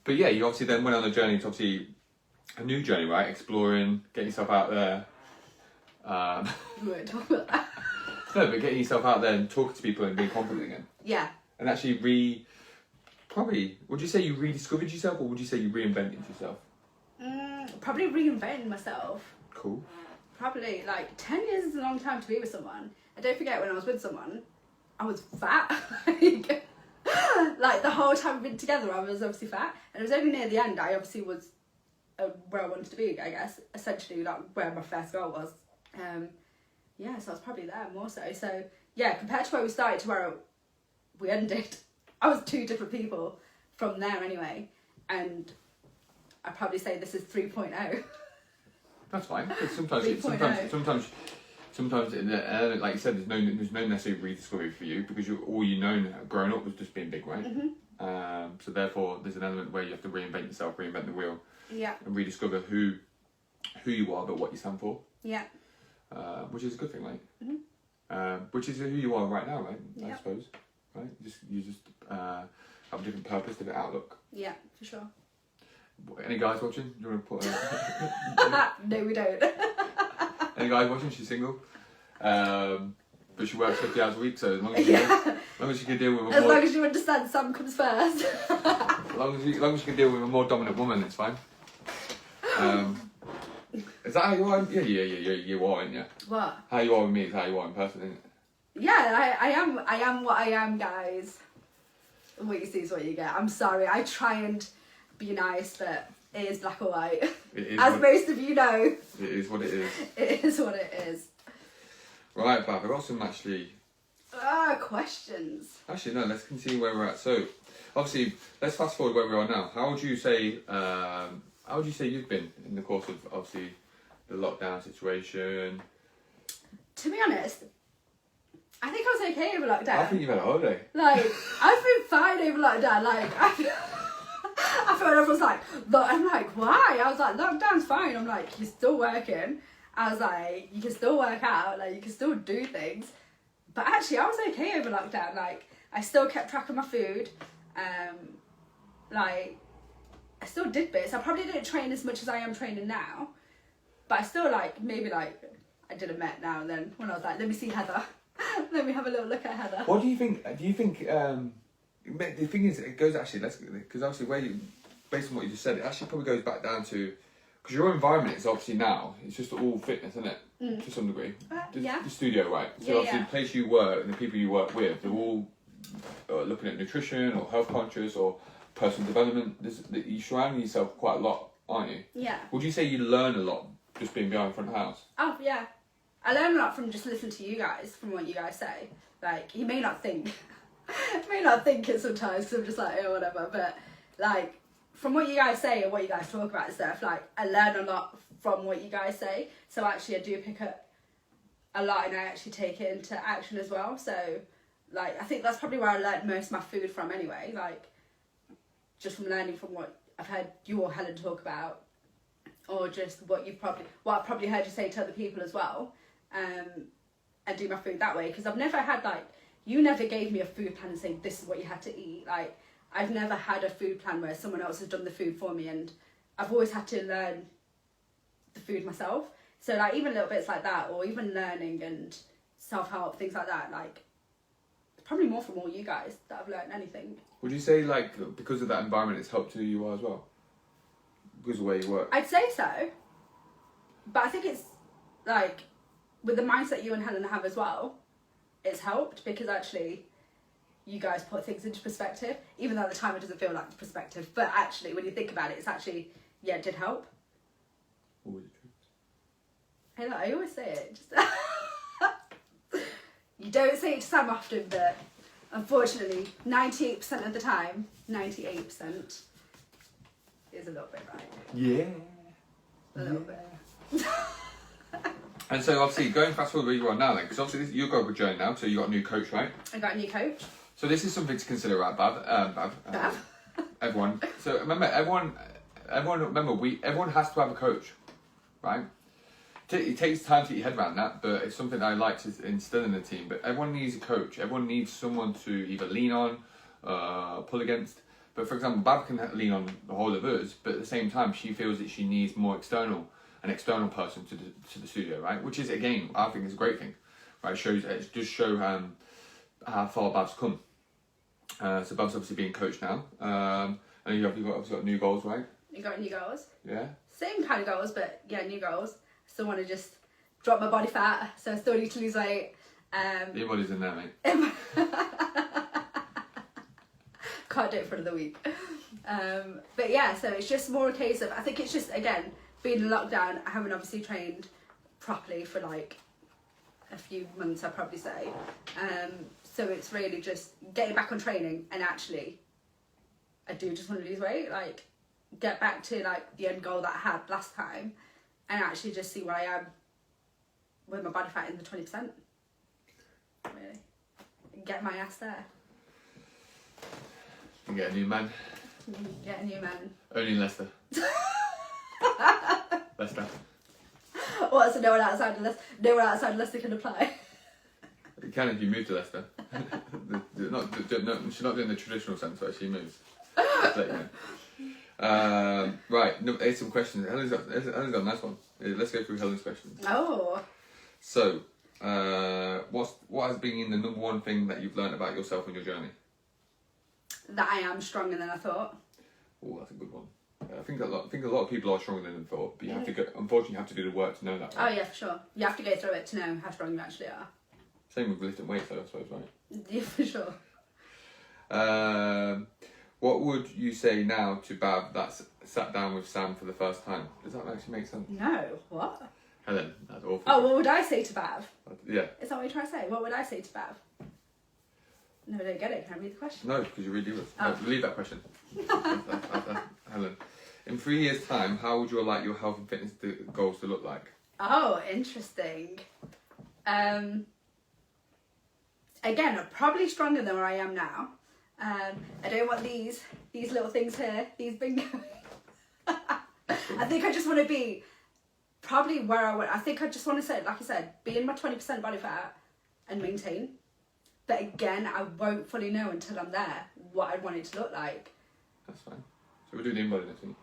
But yeah, you obviously then went on a journey to obviously a new journey, right? Exploring, getting yourself out there. We won't talk about that. No, but getting yourself out there and talking to people and being confident again. Yeah. And actually would you say you rediscovered yourself, or would you say you reinvented yourself? Probably reinventing myself. Cool. Probably, like, 10 years is a long time to be with someone. And don't forget, when I was with someone, I was fat. Like, the whole time we've been together, I was obviously fat. And it was only near the end I obviously was where I wanted to be, I guess. Essentially, like, where my first goal was. Yeah, so I was probably there more so. So, yeah, compared to where we started to where we ended, I was 2 different people from there anyway. And I'd probably say this is 3.0. That's fine. Sometimes, like you said, there's no necessary rediscovery for you, because all you know growing up was just being big, right? Mm-hmm. So therefore, there's an element where you have to reinvent yourself, reinvent the wheel, Yeah. and rediscover who you are, but what you stand for. Yeah. Which is a good thing, right? Mm-hmm. Which is who you are right now, right? Yep. I suppose, right? You just have a different purpose, different outlook. Yeah, for sure. Any guys watching? Do you want to put? No, we don't. Any guys watching? She's single. But she works 50 hours a week, so as long as you, as long as you can deal with long as you understand Sam comes first. as long as you can deal with a more dominant woman, it's fine. Is that how you are? Yeah, you are, aren't you? What? How you are with me is how you are in person, isn't it? Yeah, I am what I am, guys. What you see is what you get. I'm sorry, I try and be nice, but it is black or white. It is as most of you know. It is what it is. It is what it is. Right, Bhav, I've got some questions. Actually, no, let's continue where we're at. So, obviously, let's fast forward where we are now. How would you say you've been in the course of, obviously, the lockdown situation? To be honest, I think I was okay over lockdown. I think you've had a holiday. Like, I've been fine over lockdown. Like, I feel everyone's like, I'm like, why? I was like, lockdown's fine. I'm like, you're still working. I was like, you can still work out, like, you can still do things. But actually, I was okay over lockdown. Like, I still kept track of my food. Like, I still did bits. I probably didn't train as much as I am training now. But I still, like, maybe, like, I did a Met now and then when I was like, let me see Heather. Let me have a little look at Heather. What do you think, the thing is, it goes actually, because obviously based on what you just said, it actually probably goes back down to, because your environment is obviously now, it's just all fitness, isn't it? To some degree. Yeah. The studio, right? So obviously the place you work and the people you work with, they're all looking at nutrition or health conscious or personal development. You surround yourself quite a lot, aren't you? Yeah. Would you say you learn a lot just being behind front of house? Oh, yeah. I learn a lot from just listening to you guys, from what you guys say. Like, you may not think it sometimes, because I'm just like, oh, whatever, but, like, from what you guys say and what you guys talk about and stuff, like, I learn a lot from what you guys say. So actually I do pick up a lot and I actually take it into action as well. So, like, I think that's probably where I learned most of my food from anyway. Like, just from learning from what I've heard you or Helen talk about, or just what I've probably heard you say to other people as well, and do my food that way. Because I've never had, like, you never gave me a food plan and say, this is what you had to eat. Like, I've never had a food plan where someone else has done the food for me, and I've always had to learn the food myself. So, like, even little bits like that, or even learning and self-help, things like that, like, it's probably more from all you guys that I've learned anything. Would you say, like, because of that environment, it's helped who you are as well? Because of where you work? I'd say so. But I think it's, like, with the mindset you and Helen have as well, it's helped, because actually you guys put things into perspective, even though at the time it doesn't feel like perspective. But actually, when you think about it, it's actually, yeah, it did help. Always the truth. Hey, look, I always say it. Just you don't say it to Sam often, but unfortunately, 98% of the time, 98% is a little bit right. Yeah. A little bit. And so obviously, going fast forward where you are now then, because obviously you've got a good journey now, so you got a new coach, right? I got a new coach. So this is something to consider, right, Bhav? Bhav? Everyone. So remember, everyone has to have a coach, right? It takes time to get your head around that, but it's something I like to instill in the team. But everyone needs a coach. Everyone needs someone to either lean on, pull against. But for example, Bhav can lean on the whole of us, but at the same time, she feels that she needs an external person to the studio, right? Which is, again, I think is a great thing, right? It does show how far Bhav's come. So Bhav's obviously being coached now, and you've obviously got new goals, right? You got new goals? Yeah. Same kind of goals, but yeah, new goals. Still want to just drop my body fat, so I still need to lose weight. Your body's in there, mate. Can't do it for another week. But yeah, so it's just more a case of, I think it's just, again, being in lockdown, I haven't obviously trained properly for like a few months, I'd probably say. So it's really just getting back on training, and actually, I do just want to lose weight, like get back to like the end goal that I had last time, and actually just see where I am with my body fat in the 20%. Really. Get my ass there. And get a new man. Get a new man. Only in Leicester. Leicester. What, so no one outside of Leicester can apply? You can if you move to Leicester. She's not doing the traditional sense where she moves. Just let you Right, no, here's some questions. Helen's got a nice one. Let's go through Helen's questions. Oh. So, what has been the number one thing that you've learned about yourself in your journey? That I am stronger than I thought. Oh, that's a good one. I think a lot of people are stronger than they thought, but you have to go. Unfortunately, you have to do the work to know that. Right? Oh yeah, for sure. You have to go through it to know how strong you actually are. Same with lifting weights, though, I suppose, right? Yeah, for sure. What would you say now to Bhav that's sat down with Sam for the first time? Does that actually make sense? No. What? Helen, that's awful. Oh, what would I say to Bhav? Yeah. Is that what you're trying to say? What would I say to Bhav? No, I don't get it. Can I read the question? No, because you're really good. Oh. No, leave that question. Helen, in 3 years' time, how would you like your health and fitness goals to look like? Oh, interesting. Again, probably stronger than where I am now. I don't want these little things here, these bingo. I think I just want to be probably where I want. I think I just want to say, like I said, be in my 20% body fat and maintain. But again, I won't fully know until I'm there what I'd want it to look like. That's fine. So we'll do the in-body next week.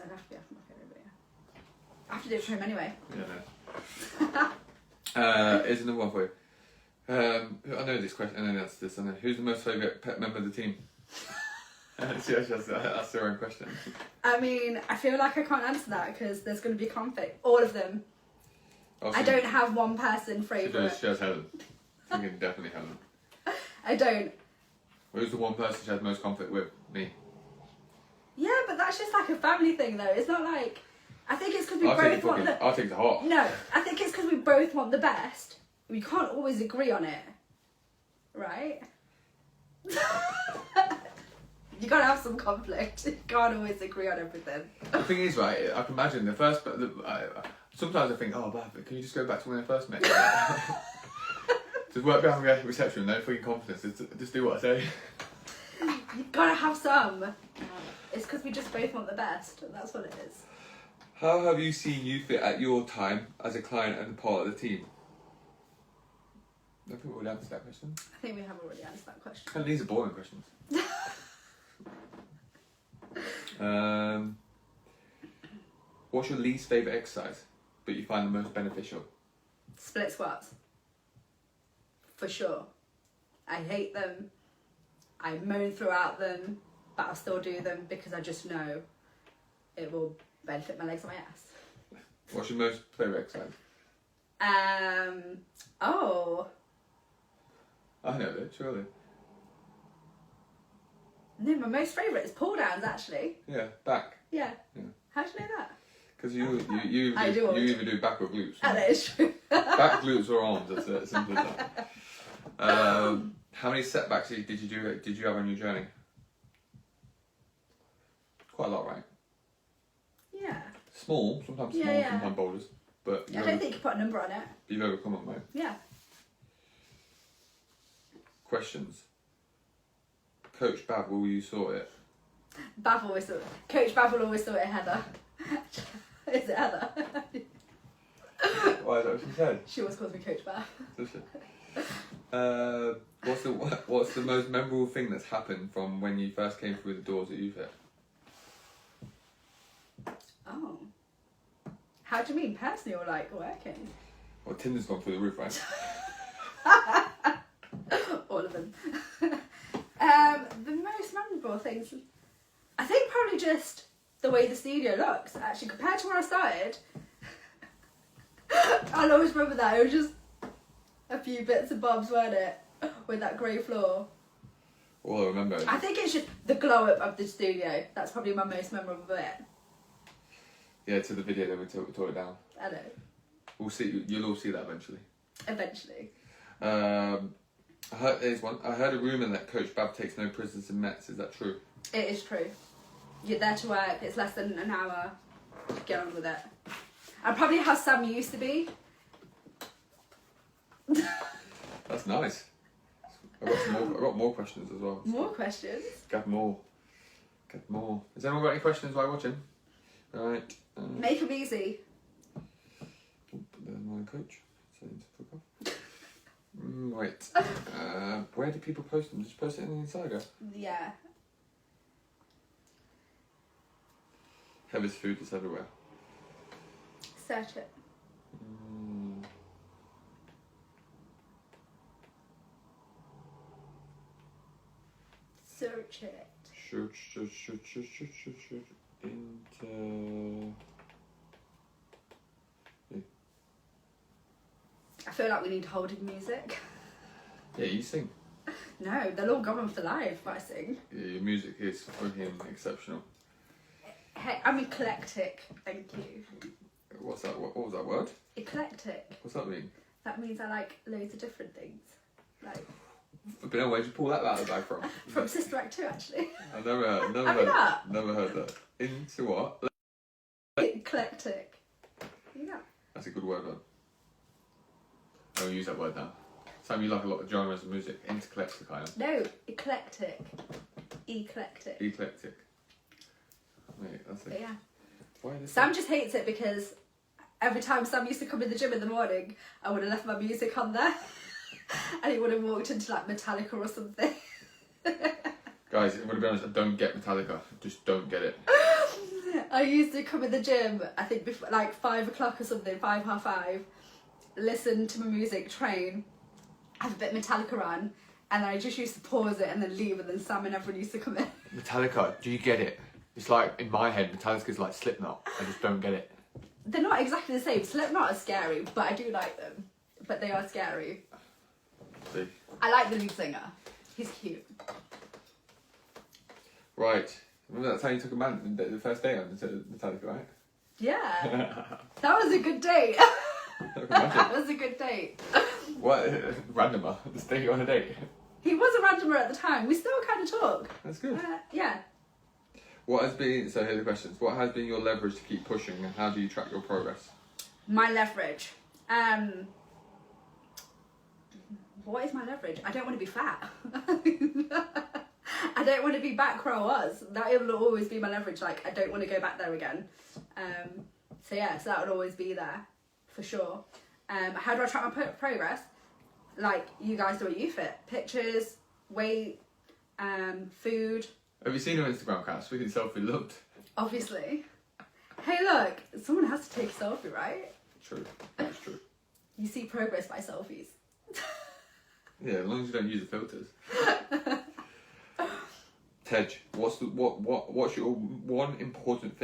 I'd have to be after my favourite, but yeah. I have to do it for him anyway. Yeah, no. Here's another one for you. I know this question, and then that's this. I know. Who's the most favourite pet member of the team? That's their own question. I mean, I feel like I can't answer that because there's going to be conflict. All of them. Also, I don't have one person favourite. She has Helen. I think definitely Helen. I don't. Who's the one person she has most conflict with? Me. Yeah, but that's just like a family thing, though. It's not like. I think it's because we both want the. I'll take the heart. No, I think it's because we both want the best. We can't always agree on it, right? You gotta have some conflict. You can't always agree on everything. The thing is, right, I can imagine the first. Sometimes I think, oh, Bhav, can you just go back to when I first met you? Just work behind the reception, no freaking confidence. Just do what I say. You gotta have some. It's because we just both want the best. That's what it is. How have you seen you fit at your time as a client and a part of the team? I think we already answered that question. I think we have already answered that question. And these are boring questions. What's your least favourite exercise, but you find the most beneficial? Split squats. For sure. I hate them. I moan throughout them, but I'll still do them because I just know it will benefit my legs and my ass. What's your most favourite exercise? Oh. I know that, surely. No, my most favourite is pull downs, actually. Yeah, back. Yeah. Yeah. How do you know that? Because you either do back or glutes. Oh, that is true. Back, glutes or arms, that's it, simple as that. How many setbacks did you have on your journey? Quite a lot, right? Yeah. Small, sometimes sometimes boulders. But I don't think you put a number on it. You've overcome them, right? Yeah. Questions. Coach Bhav, will you sort it? Bhav always sort it. Coach Bhav will always sort it, Heather. Is it Heather? Why is that what she said? She always calls me Coach Bhav. Does she? What's the most memorable thing that's happened from when you first came through the doors at UFIT? Oh. How do you mean, personally or like working? Well, Tinder's gone through the roof, right? All of them. The most memorable things, I think probably just the way the studio looks, actually, compared to when I started. I'll always remember that. It was just a few bits and bobs, weren't it? With that grey floor. All I remember. I think it's just the glow up of the studio. That's probably my most memorable bit. Yeah, to the video, then we tore it down. I know. We'll see. You'll all see that eventually. Eventually. I heard a rumour that Coach Bhav takes no prisoners in Mets. Is that true? It is true. You're there to work. It's less than an hour. Get on with it. I'm probably how Sam used to be. That's nice. I've got more questions as well. More questions? Get more. Has anyone got any questions while watching? Right. Make them easy. There's my coach. So to fuck off. Wait. Where do people post them? Just post it in the Insider? Yeah. Heaviest food that's everywhere. Search it. Search it. Search. Into... I feel like we need holding music. Yeah, you sing. No, they're all going for live, but I sing. Yeah, your music is fucking exceptional. Hey, I'm eclectic, thank you. What's that? What was that word? Eclectic. What's that mean? That means I like loads of different things. Like But no, where'd you pull that out of the bag from? from Sister Act 2, actually. I've never heard that. Into what? Eclectic. Yeah. That's a good word, man. I will use that word now. Sam, you like a lot of genres of music. Intercollective kind of. No, eclectic. Eclectic. Eclectic. Mate, that's it. Yeah. Why this Sam just hates it because every time Sam used to come in the gym in the morning, I would have left my music on there. And he would have walked into like Metallica or something. Guys, I'm going to be honest, I don't get Metallica. Just don't get it. I used to come in the gym, I think before, like 5 o'clock or something, 5, half 5, listen to my music, train, have a bit of Metallica on, and I just used to pause it and then leave, and then Sam and everyone used to come in. Metallica, do you get it? It's like, in my head, Metallica's like Slipknot. I just don't get it. They're not exactly the same. Slipknot are scary, but I do like them. But they are scary. See? I like the lead singer. He's cute. Right. Remember that time you took a man the first day on Metallica, right? Yeah. That was a good date. That was a good date. What? Randomer. Just take you on a date. He was a randomer at the time. We still kind of talk. That's good. Yeah. What has been, so here are the questions. What has been your leverage to keep pushing, and how do you track your progress? My leverage. What is my leverage? I don't want to be fat. I don't want to be back where I was. That will always be my leverage. Like, I don't want to go back there again. So that would always be there, for sure. How do I track my progress? Like you guys do at YouFit. Pictures, weight, food. Have you seen her Instagram account? Speaking of selfie, looked. Obviously. Hey, look, someone has to take a selfie, right? True. That's true. You see progress by selfies. Yeah, as long as you don't use the filters. Tej, what's your one important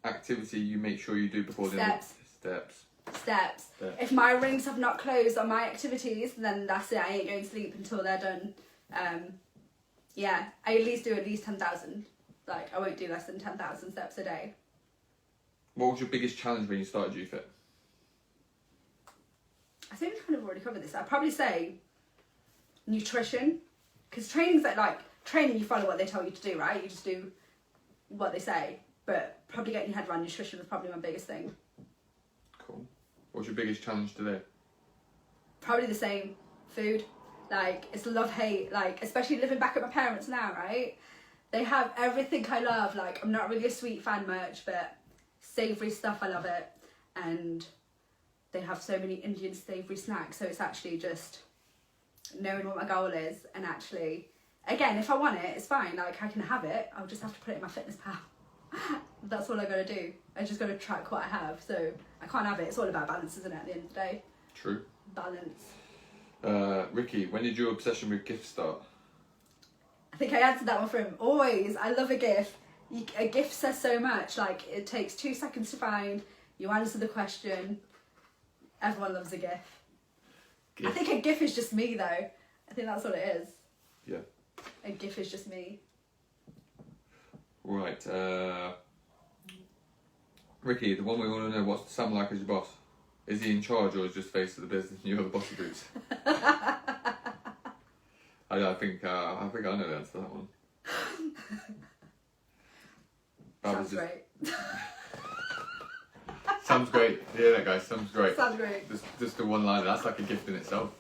activity you make sure you do before the end? Steps. If my rings have not closed on my activities, then that's it. I ain't going to sleep until they're done. I at least do 10,000. Like, I won't do less than 10,000 steps a day. What was your biggest challenge when you started YouFit? I think we kind of already covered this. I'd probably say nutrition, because training, you follow what they tell you to do, right? You just do what they say. But probably getting your head around nutrition was probably my biggest thing. Cool. What's your biggest challenge today? Probably the same. Food. Like, it's love-hate. Like, especially living back at my parents now, right? They have everything I love. Like, I'm not really a sweet fan much, but savoury stuff, I love it. And they have so many Indian savoury snacks, so it's actually just knowing what my goal is, and actually, again, if I want it, it's fine. Like, I can have it. I'll just have to put it in my fitness pal. That's all I gotta do. I just gotta track what I have. So I can't have it. It's all about balance, isn't it? At the end of the day. True. Balance. Ricky, when did your obsession with gifts start? I think I answered that one for him. Always. I love a gift. A gift says so much. Like, it takes 2 seconds to find. You answer the question. Everyone loves a gift. I think a gift is just me, though. I think that's what it is. Yeah. A gift is just me. Right. Ricky, the one we want to know, what's Sam like as your boss? Is he in charge, or is just face of the business and you're the bossy boots? I think I know the answer to that one. Sounds great. Sam's great. Yeah, that guy. Sam's great. Sounds great. Just the one liner. That's like a gift in itself.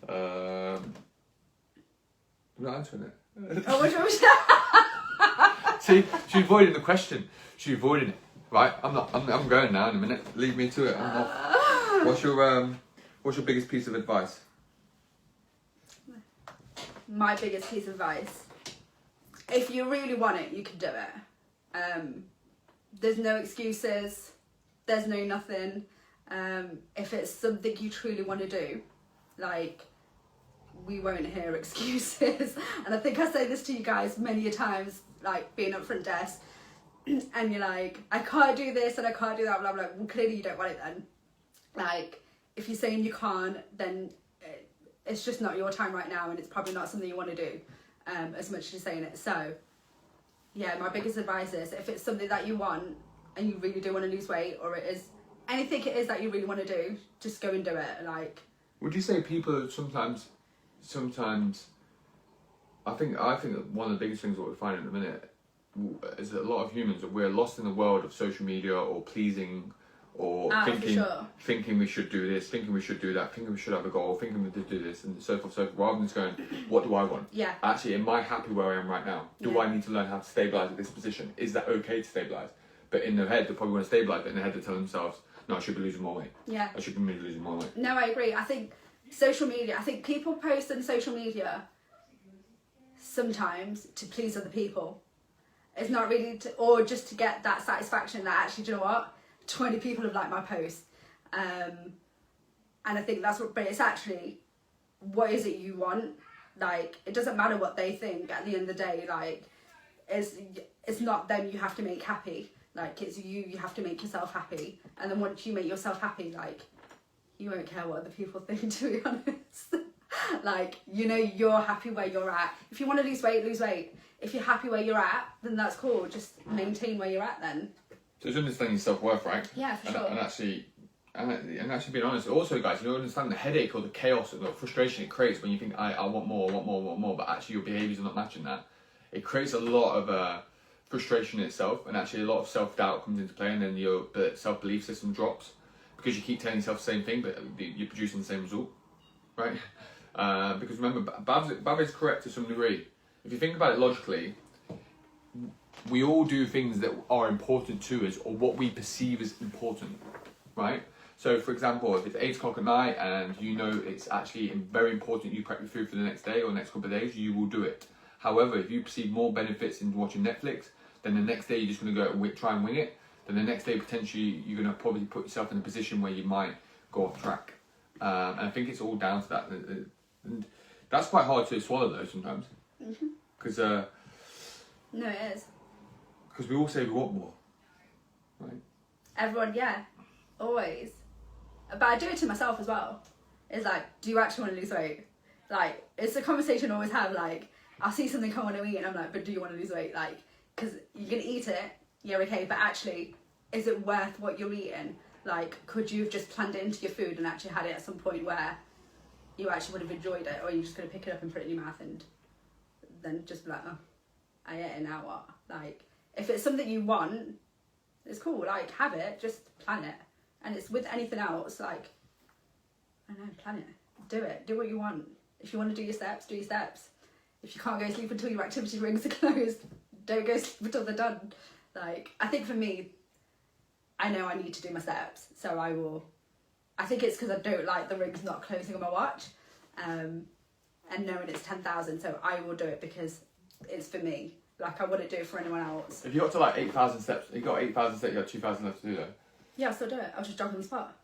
I'm not answering it. Oh, which See, she's avoiding the question. She's avoiding it. Right? I'm going now in a minute. Leave me to it. I'm off. What's your biggest piece of advice? My biggest piece of advice. If you really want it, you can do it. There's no excuses. There's no nothing. If it's something you truly want to do, like, we won't hear excuses. And I think I say this to you guys many a times, like being up front desk, and you're like, I can't do this and I can't do that, blah, blah. Well, clearly you don't want it then. Like, if you're saying you can't, then it's just not your time right now, and it's probably not something you want to do, as much as you're saying it. So, yeah, my biggest advice is, if it's something that you want and you really do want to lose weight, or it is anything it is that you really want to do, just go and do it. Like, would you say people sometimes I think one of the biggest things that we're finding at the minute is that a lot of humans, we're lost in the world of social media or pleasing, or thinking we should do this, thinking we should do that, thinking we should have a goal, thinking we should do this, and so forth, rather than just going, what do I want? Yeah. Actually, am I happy where I am right now? Do I need to learn how to stabilise at this position? Is that okay to stabilise? But in their head, they probably want to stabilise, but in their head, they tell themselves, no, I should be losing more weight. Yeah. I should be losing more weight. No, I agree. I think social media, I think people post on social media sometimes to please other people. It's not really or just to get that satisfaction that actually, do you know what? 20 people have liked my post. And I think that's what, but it's actually, what is it you want? Like, it doesn't matter what they think at the end of the day. Like, it's not them you have to make happy. Like, it's you have to make yourself happy. And then once you make yourself happy, like, you won't care what other people think, to be honest. Like, you know, you're happy where you're at. If you want to lose weight, lose weight. If you're happy where you're at, then that's cool. Just maintain where you're at then. So it's understanding your self-worth, right? Yeah, for sure. And actually being honest. Also, guys, you don't understand the headache or the chaos or the frustration it creates when you think, I want more, but actually your behaviours are not matching that. It creates a lot of frustration in itself, and actually a lot of self-doubt comes into play, and then your self-belief system drops because you keep telling yourself the same thing, but you're producing the same result, right? Because remember, Bhav is correct to some degree. If you think about it logically, we all do things that are important to us, or what we perceive as important, right? So, for example, if it's 8 o'clock at night and you know it's actually very important you prep your food for the next day or next couple of days, you will do it. However, if you perceive more benefits in watching Netflix, then the next day you're just going to go and try and wing it. Then the next day, potentially, you're going to probably put yourself in a position where you might go off track. And I think it's all down to that. And that's quite hard to swallow, though, sometimes. Because no, it is. Because we all say we want more, right? Everyone, yeah, always. But I do it to myself as well. It's like, do you actually want to lose weight? Like, it's a conversation I always have. Like, I'll see something I want to eat, and I'm like, but do you want to lose weight? Like, because you can eat it, yeah, okay, but actually, is it worth what you're eating? Like, could you have just planned it into your food and actually had it at some point where you actually would have enjoyed it, or are you just going to pick it up and put it in your mouth and then just be like, oh, I ate it, now what? Like, if it's something you want, it's cool, like, have it, just plan it. And it's with anything else, like, I don't know, plan it, do what you want. If you want to do your steps, do your steps. If you can't go to sleep until your activity rings are closed, don't go sleep until they're done. Like, I think for me, I know I need to do my steps, so I will. I think it's because I don't like the rings not closing on my watch, and knowing it's 10,000, so I will do it because it's for me. Like, I wouldn't do it for anyone else. If you got to like 8,000 steps, you got 8,000 steps, you got 2,000 left to do though. Yeah, I'll still do it. I'll just jog on the spot.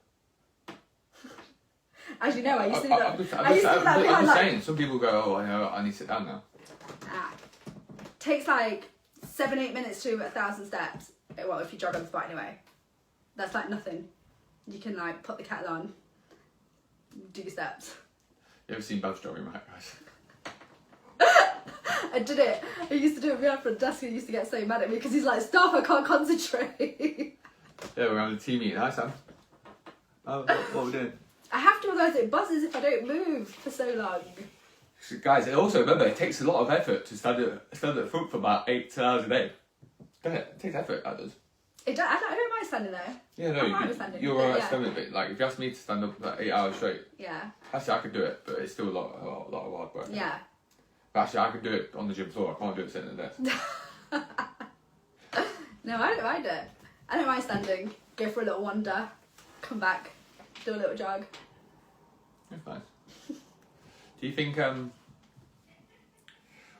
As you know, I used to do that. I'm just saying, some people go, oh, I know, I need to sit down now. Takes like 7-8 minutes to do 1,000 steps. Well, if you jog on the spot anyway. That's like nothing. You can like put the kettle on, do your steps. You ever seen Bhav's jogging, right, guys? I did it. I used to do it behind front desk, and he used to get so mad at me because he's like, stop, I can't concentrate. Yeah, we're having a team meeting. Hi, Sam. Oh, what are we doing? I have to, otherwise it buzzes if I don't move for so long. So, guys, also remember, it takes a lot of effort to stand at the front for about 8 hours a day. Doesn't it? It takes effort, that does. I don't mind standing there. Yeah, no, you're alright standing a bit. Like, if you asked me to stand up for like 8 hours straight, yeah, actually I could do it, but it's still a lot of hard work. Yeah. But actually, I could do it on the gym floor. I can't do it sitting at the desk. No, I don't mind it. I don't mind standing. Go for a little wander, come back, do a little jog. That's nice. Do you think,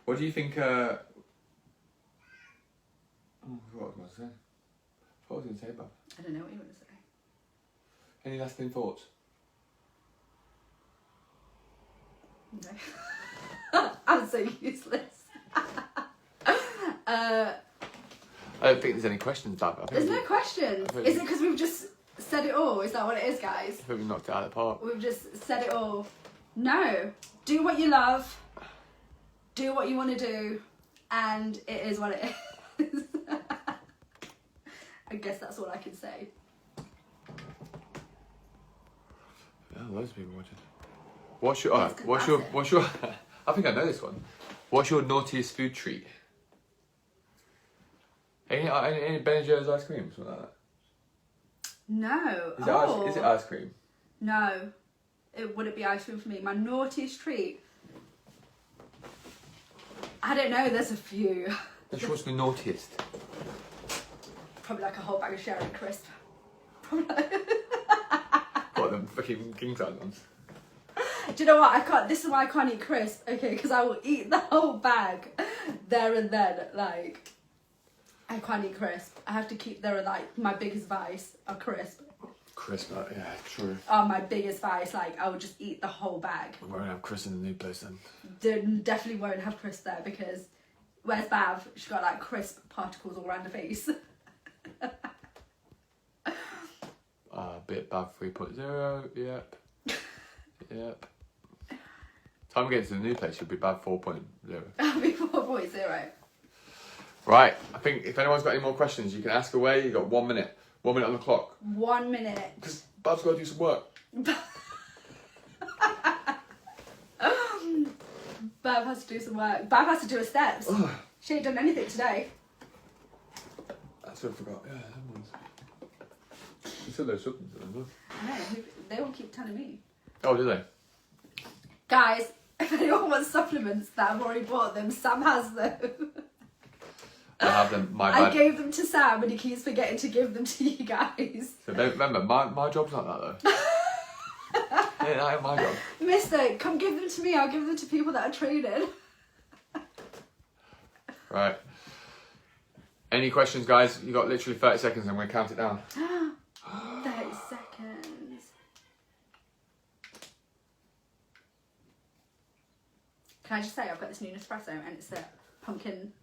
what do you think, what was saying. What was I going to say, Bhav? I don't know what you want to say. Any lasting thoughts? No. I'm so useless. I don't think there's any questions, Bhav. There's no questions. Is it because we've just said it all? Is that what it is, guys? I think we knocked it out of the park. We've just said it all. No. Do what you love. Do what you want to do. And it is what it is. I guess that's all I can say. Yeah, loads of people watching. What's your I think I know this one. What's your naughtiest food treat? Any Ben & Jerry's ice cream, something like that? No. Is it ice cream? No. It wouldn't be ice cream for me. My naughtiest treat. I don't know, there's a few. What's the naughtiest? Probably like a whole bag of Sherry crisp. What, them fucking king size ones? Do you know what? This is why I can't eat crisp, okay? Because I will eat the whole bag there and then. Like, I can't eat crisp. I have to keep there, like, my biggest vice are crisp. Crisp, yeah, true. Oh, my biggest vice. Like, I would just eat the whole bag. We won't have crisp in the new place then. Definitely won't have crisp there because where's Bhav? She's got, like, crisp particles all around her face. Bit Bhav 3.0, yep. Yep. Time we get to the new place, you'll be Bhav 4.0. I'll be 4.0. Right, I think if anyone's got any more questions, you can ask away. You've got 1 minute. 1 minute on the clock. 1 minute. Because Bhav's got to do some work. Bhav has to do some work. Bhav has to do her steps. She ain't done anything today. That's what I forgot. Yeah, that one's. You said there's something to them, I know, they all keep telling me. Oh, do they? Guys, if anyone wants supplements that I've already bought them, Sam has them. I have them. I gave them to Sam and he keeps forgetting to give them to you guys. So remember, my job's not that though. Yeah, that ain't my job. Mister, come give them to me. I'll give them to people that are training. Right. Any questions, guys? You got literally 30 seconds and we're going to count it down. 30 seconds. Can I just say I've got this new Nespresso and it's a pumpkin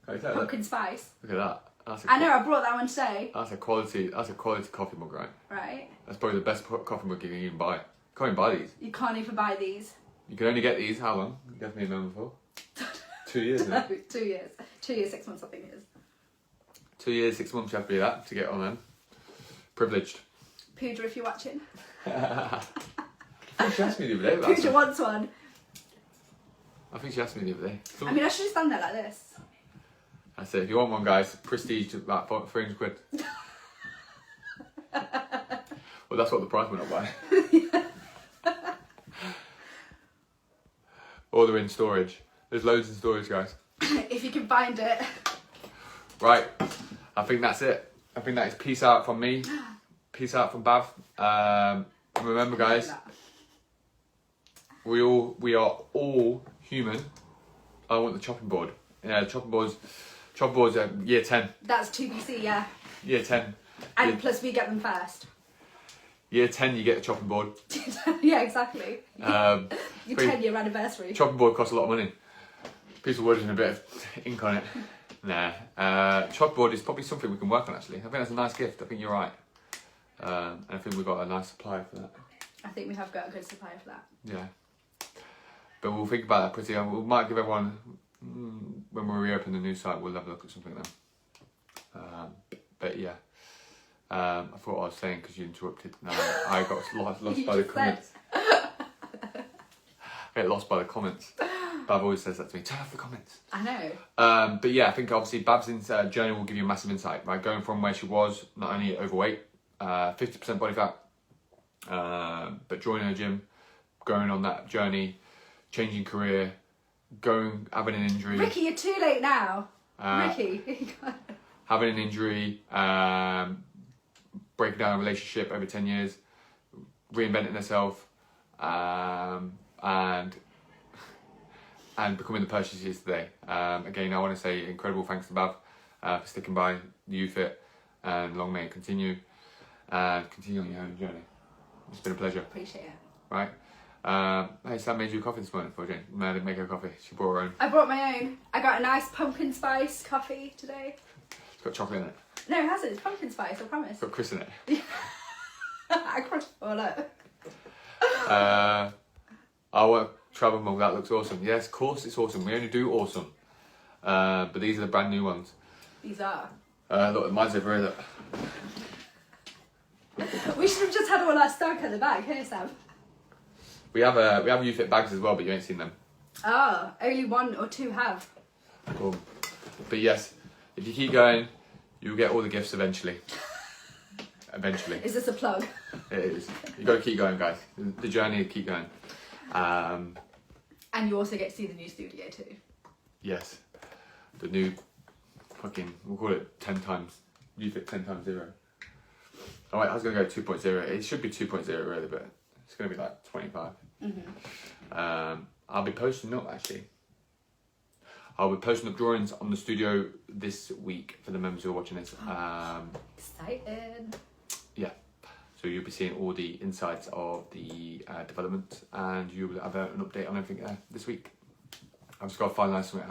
spice. Look at that. I know, I brought that one today. That's a quality coffee mug, right? Right. That's probably the best coffee mug you can even buy. You can't even buy these. You can't even buy these. You can only get these, how long? You definitely remember for? 2 years, isn't it? 2 years. 2 years, 6 months I think it is. 2 years, 6 months you have to be that to get on them. Privileged. Pooja, if you're watching. I think she asked me the other day about Pooja wants one. I think she asked me the other day. I mean, I should just stand there like this. That's it. If you want one, guys, prestige, about 300 quid. Well, that's what the price went up by. Or they're in storage. There's loads in storage, guys. If you can find it. Right. I think that's it. I think that is peace out from me. Peace out from Bhav. Remember, guys, we are all human. I want the chopping board. Yeah, chopping board's year 10. That's 2BC, yeah. Year 10. And plus we get them first. Year 10, you get the chopping board. Yeah, exactly. Your 10-year anniversary. Chopping board costs a lot of money. Piece of wood and a bit of ink on it. Nah. Chopping board is probably something we can work on, actually. I think that's a nice gift. I think you're right. And I think we've got a nice supply for that. I think we have got a good supply for that. Yeah. But we'll think about that pretty. We might give everyone, when we reopen the new site, we'll have a look at something then. But yeah. I thought I was saying because you interrupted. No, I got lost by the comments. I get lost by the comments. Bhav always says that to me. Turn off the comments. I know. But yeah, I think obviously Bhav's journey will give you a massive insight, right? Going from where she was, not only overweight, 50% body fat, but joining a gym, going on that journey, changing career, having an injury. Ricky, you're too late now. Ricky. Having an injury, breaking down a relationship over 10 years, reinventing herself, and becoming the person she is today. Again, I want to say incredible thanks to Bhav for sticking by the UFit, and long may it continue. And continue on your own journey. It's been a pleasure. Appreciate it. Right? Hey, Sam made you a coffee this morning for Jane. No, I didn't make her a coffee. She brought her own. I brought my own. I got a nice pumpkin spice coffee today. It's got chocolate in it. No, it hasn't. It's pumpkin spice, I promise. It's got Chris in it. I crushed it all up. Our travel mug, that looks awesome. Yes, of course it's awesome. We only do awesome. But these are the brand new ones. These are. Look, mine's over here. Look. We should have just had all our stock at the back. Here, Sam. We have UFit bags as well, but you ain't seen them. Oh, only 1 or 2 have. Cool. But yes, if you keep going, you'll get all the gifts eventually. Eventually. Is this a plug? It is. You got to keep going, guys. The journey, keep going. And you also get to see the new studio too. Yes. The new fucking, we'll call it 10 times. UFit 10 times 0. Oh wait, I was going to go 2.0. It should be 2.0 really, but it's going to be like 25. I'll be posting up actually. I'll be posting up drawings on the studio this week for the members who are watching this. Excited. Yeah. So you'll be seeing all the insights of the development, and you'll have an update on everything this week. I've just got to finalise something.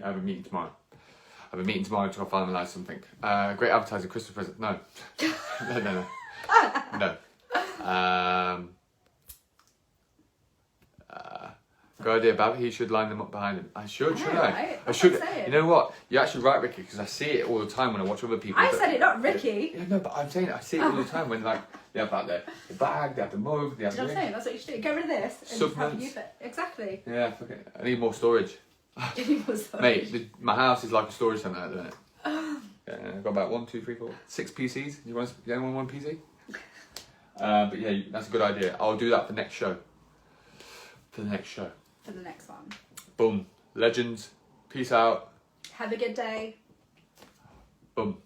I have a meeting tomorrow. I have a meeting tomorrow to finalise something. Great advertising, Christmas present. No. No. Good idea, Bhav. He should line them up behind him. I should I? Right? I should. You know what? You're actually right, Ricky, because I see it all the time when I watch other people. I said it, not Ricky. Yeah, no, but I'm saying I see it all the time when like they have like the bag, they have the mug, they have Do you know what I'm saying? That's what you should do. Get rid of this and just have a Supplements. UFit. Exactly. Yeah, fuck it. I need more storage. Mate, my house is like a storage centre, isn't it? Yeah, I've got about 1, 2, 3, 4, 6 PCs. You anyone want one PC? But yeah, that's a good idea. I'll do that for next show. For the next show. For the next one. Boom. Legends. Peace out. Have a good day. Boom.